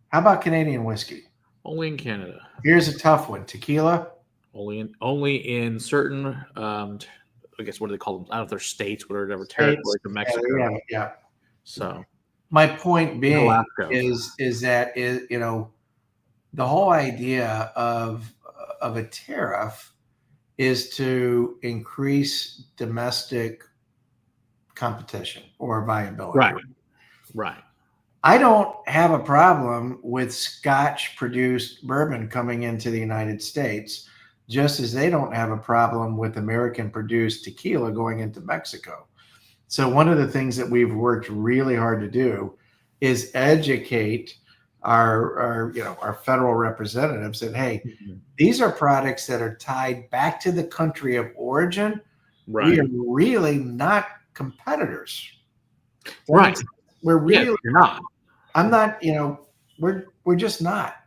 How about Canadian whiskey? Only in Canada. Here's a tough one. Tequila? Only in certain, I guess, what do they call them? I don't know if they're states, whatever territory to Mexico. Yeah. So my point being is that the whole idea of of a tariff is to increase domestic competition or viability. Right. Right. I don't have a problem with Scotch produced bourbon coming into the United States, just as they don't have a problem with American produced tequila going into Mexico. So one of the things that we've worked really hard to do is educate our federal representatives that, hey, these are products that are tied back to the country of origin. Right. We are really not competitors. Right. We're really you're not. I'm not, we're just not.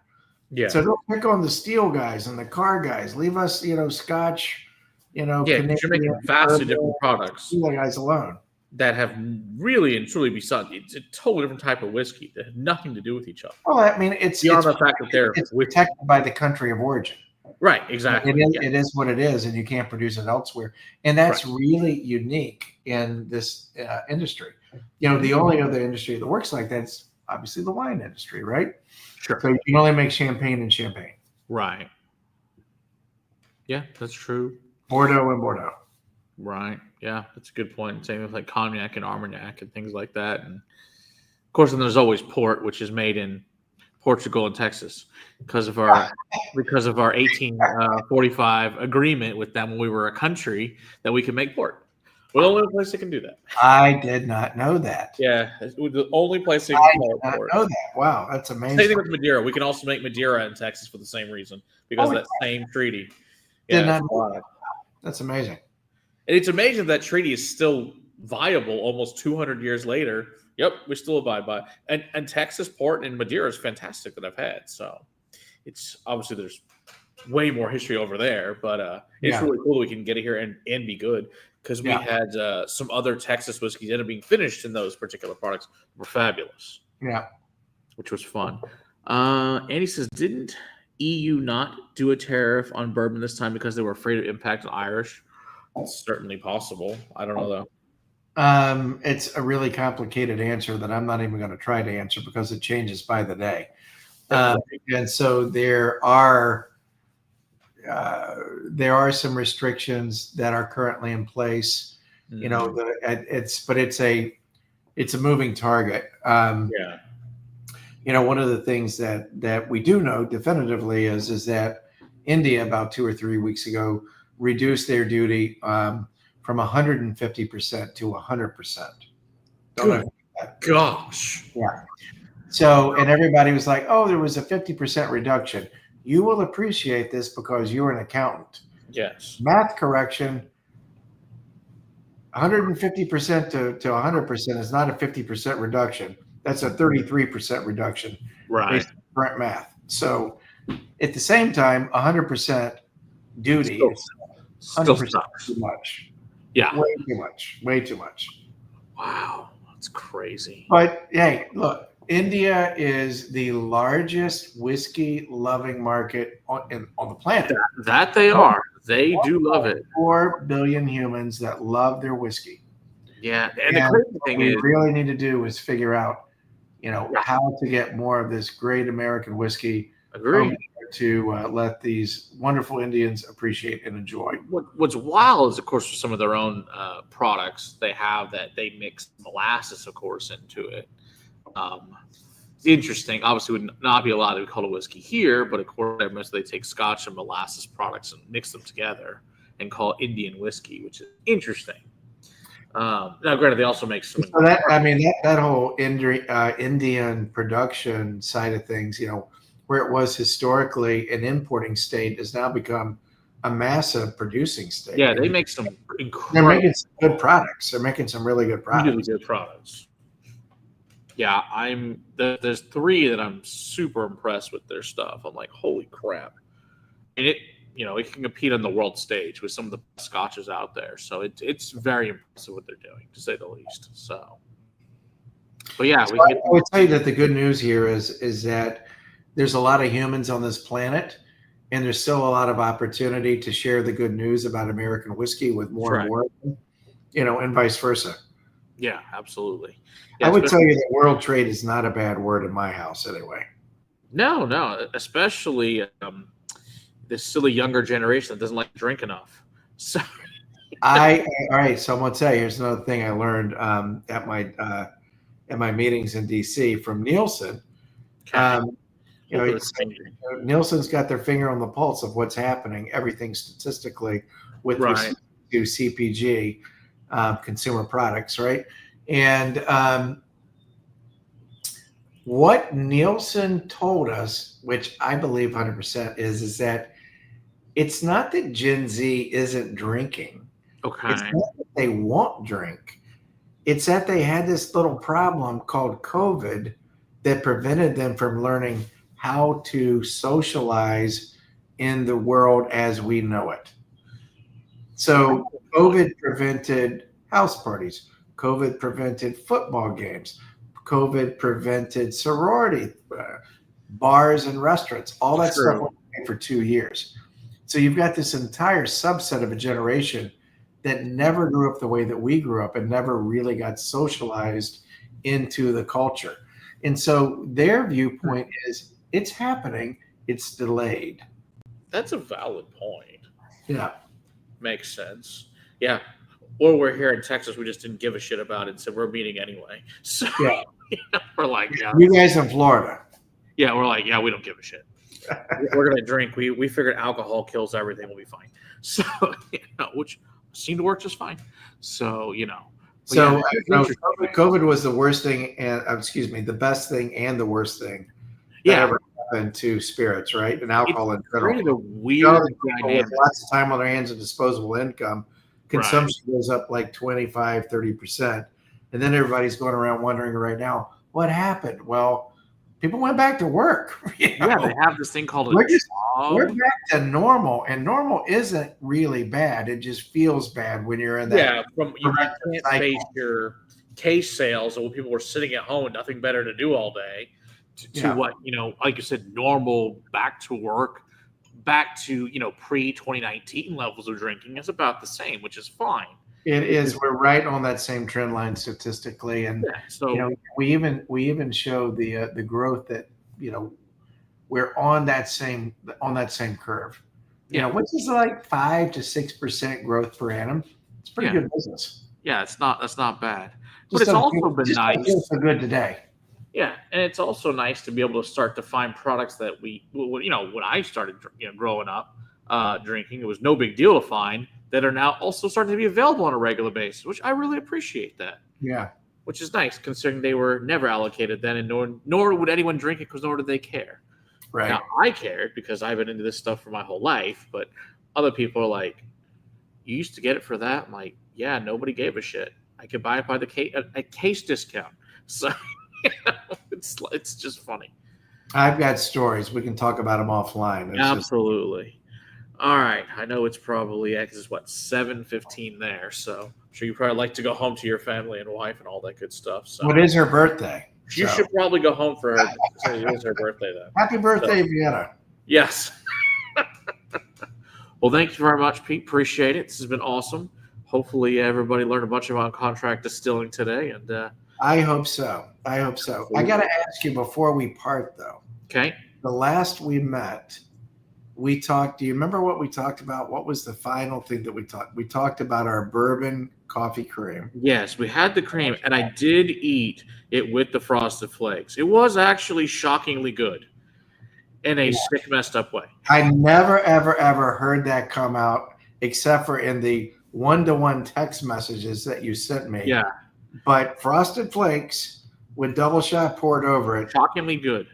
Yeah. So don't pick on the steel guys and the car guys. Leave us, Scotch, Canadian, you're making vastly different products steel guys alone. that have really and truly it's a totally different type of whiskey that have nothing to do with each other. Well, I mean, it's beyond the fact that it's protected by the country of origin. Right, exactly. It is what it is, and you can't produce it elsewhere. And that's really unique in this industry. The only other industry that works like that is obviously the wine industry, right? Sure. So you can only make champagne and champagne. Right. Yeah, that's true. Bordeaux and Bordeaux. Right. Yeah, that's a good point. Same with like cognac and Armagnac and things like that. And of course, then there's always port, which is made in Portugal and Texas because of our 1845 agreement with them when we were a country that we can make port. We're the only place that can do that. I did not know that. Yeah, it's the only place that can know that. Wow, that's amazing. Same thing with Madeira. We can also make Madeira in Texas for the same reason because of that same treaty. Did not know that. That's amazing. And it's amazing that treaty is still viable almost 200 years later. Yep, we still abide by it. And Texas port and Madeira is fantastic that I've had. So it's obviously there's way more history over there, but it's really cool that we can get it here and be good because we had some other Texas whiskeys that ended up being finished in those particular products were fabulous. Yeah, which was fun. Andy says, didn't EU not do a tariff on bourbon this time because they were afraid of impact on Irish? It's certainly possible. I don't know though. It's a really complicated answer that I'm not even going to try to answer because it changes by the day. And so there are some restrictions that are currently in place. It's a moving target. One of the things that we do know definitively is that India about 2 or 3 weeks ago reduced their duty from 150% to 100%. Gosh. Yeah. So, and everybody was like, oh, there was a 50% reduction. You will appreciate this because you're an accountant. Yes. Math correction, 150% to 100% is not a 50% reduction. That's a 33% reduction. Right. Based on current math. So at the same time, 100% duty is 100% too much. Yeah. Way too much. Wow. That's crazy. But hey, look, India is the largest whiskey loving market on the planet. That they are. They do love it. 4 billion humans that love their whiskey. Yeah. And the crazy thing is, what we really need to do is figure out, how to get more of this great American whiskey to let these wonderful Indians appreciate and enjoy. What's wild is, of course, for some of their own products, they have that they mix molasses, of course, into it. It's interesting. Obviously, would not be allowed to be called a whiskey here, but of course, they take Scotch and molasses products and mix them together and call it Indian whiskey, which is interesting. Now, granted, they also make some. So that whole Indian production side of things, where it was historically an importing state, has now become a massive producing state. Yeah, they make some incredible. They're making some good products. They're making some really good products. Really good products. Yeah, there's 3 that I'm super impressed with their stuff. I'm like, holy crap. And it can compete on the world stage with some of the best scotches out there. So it's very impressive what they're doing, to say the least. So, but yeah. I would tell you that the good news here is that there's a lot of humans on this planet, and there's still a lot of opportunity to share the good news about American whiskey with more and more, and vice versa. Yeah, absolutely. Yeah, I would tell you that world trade is not a bad word in my house anyway. No, especially this silly younger generation that doesn't like to drink enough. So All right. So I'm gonna tell you. Here's another thing I learned at my meetings in DC from Nielsen. okay. You know, Hopefully it's changing. Nielsen's got their finger on the pulse of what's happening, everything statistically with Right. respect to CPG, consumer products, right? And what Nielsen told us, which I believe 100%, is that it's not that Gen Z isn't drinking. It's Okay. not that they won't drink. It's that they had this little problem called COVID that prevented them from learning how to socialize in the world as we know it. So COVID prevented house parties. COVID prevented football games. COVID prevented sorority bars and restaurants. All that True. stuff went away for 2 years. So you've got this entire subset of a generation that never grew up the way that we grew up and never really got socialized into the culture. And so their viewpoint is it's happening, it's delayed. That's a valid point. Yeah. Makes sense. Yeah. Or we're here in Texas, we just didn't give a shit about it, so we're meeting anyway. So Yeah. we're like, yeah. You guys in Florida. Yeah, we're like, yeah, we don't give a shit. We're gonna drink. We figured alcohol kills everything. We'll be fine. So which seemed to work just fine. So But So yeah, COVID was the worst thing, and the best thing and the worst thing that yeah, ever happened to spirits, right? And alcohol in created general. a weird dynamic. With lots of time on their hands and disposable income, consumption goes up like 25, 30%. And then everybody's going around wondering right now, what happened? Well, people went back to work. Yeah, they have this thing called a We're job. back to normal, and normal isn't really bad. It just feels bad when you're in that. Yeah, you can't cycle. base your case sales when people were sitting at home with nothing better to do all day to what, like you said, normal back to work, back to, pre-2019 levels of drinking is about the same, which is fine. It is. We're right on that same trend line statistically, and So we even show the growth that we're on that same curve. Which is like 5 to 6% growth per annum. It's pretty good business. Yeah, that's not bad. But it's also been nice. Feels so good today. Yeah, and it's also nice to be able to start to find products that when I started growing up drinking, it was no big deal to find that are now also starting to be available on a regular basis, which I really appreciate that. Yeah. Which is nice considering they were never allocated then, and nor would anyone drink it because nor did they care. Right. Now, I cared because I've been into this stuff for my whole life, but other people are like, you used to get it for that? I'm like, yeah, nobody gave a shit. I could buy it by a case discount. So it's just funny. I've got stories. We can talk about them offline. Absolutely. All right. I know it's probably, because it's 7:15 there, so I'm sure you probably like to go home to your family and wife and all that good stuff. So what is her birthday? You should probably go home for her. It is her birthday then. Happy birthday, Vienna. Yes. Well, thank you very much, Pete. Appreciate it. This has been awesome. Hopefully, everybody learned a bunch about contract distilling today. And I hope so. I got to ask you before we part, though. Okay. The last we met, we talked. Do you remember what we talked about? What was the final thing that we talked? We talked about our bourbon coffee cream. Yes, we had the cream, and I did eat it with the Frosted Flakes. It was actually shockingly good in a sick, messed up way. I never, ever, ever heard that come out except for in the one-to-one text messages that you sent me. Yeah. But Frosted Flakes with double shot poured over it. Shockingly good.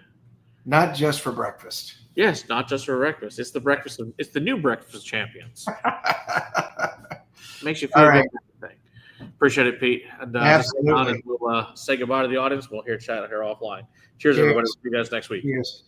Not just for breakfast. Yes, not just for breakfast. It's the new breakfast champions. Makes you feel good. Appreciate it, Pete. And Absolutely. we'll say goodbye to the audience. We'll chat here offline. Cheers, everybody. See you guys next week. Cheers.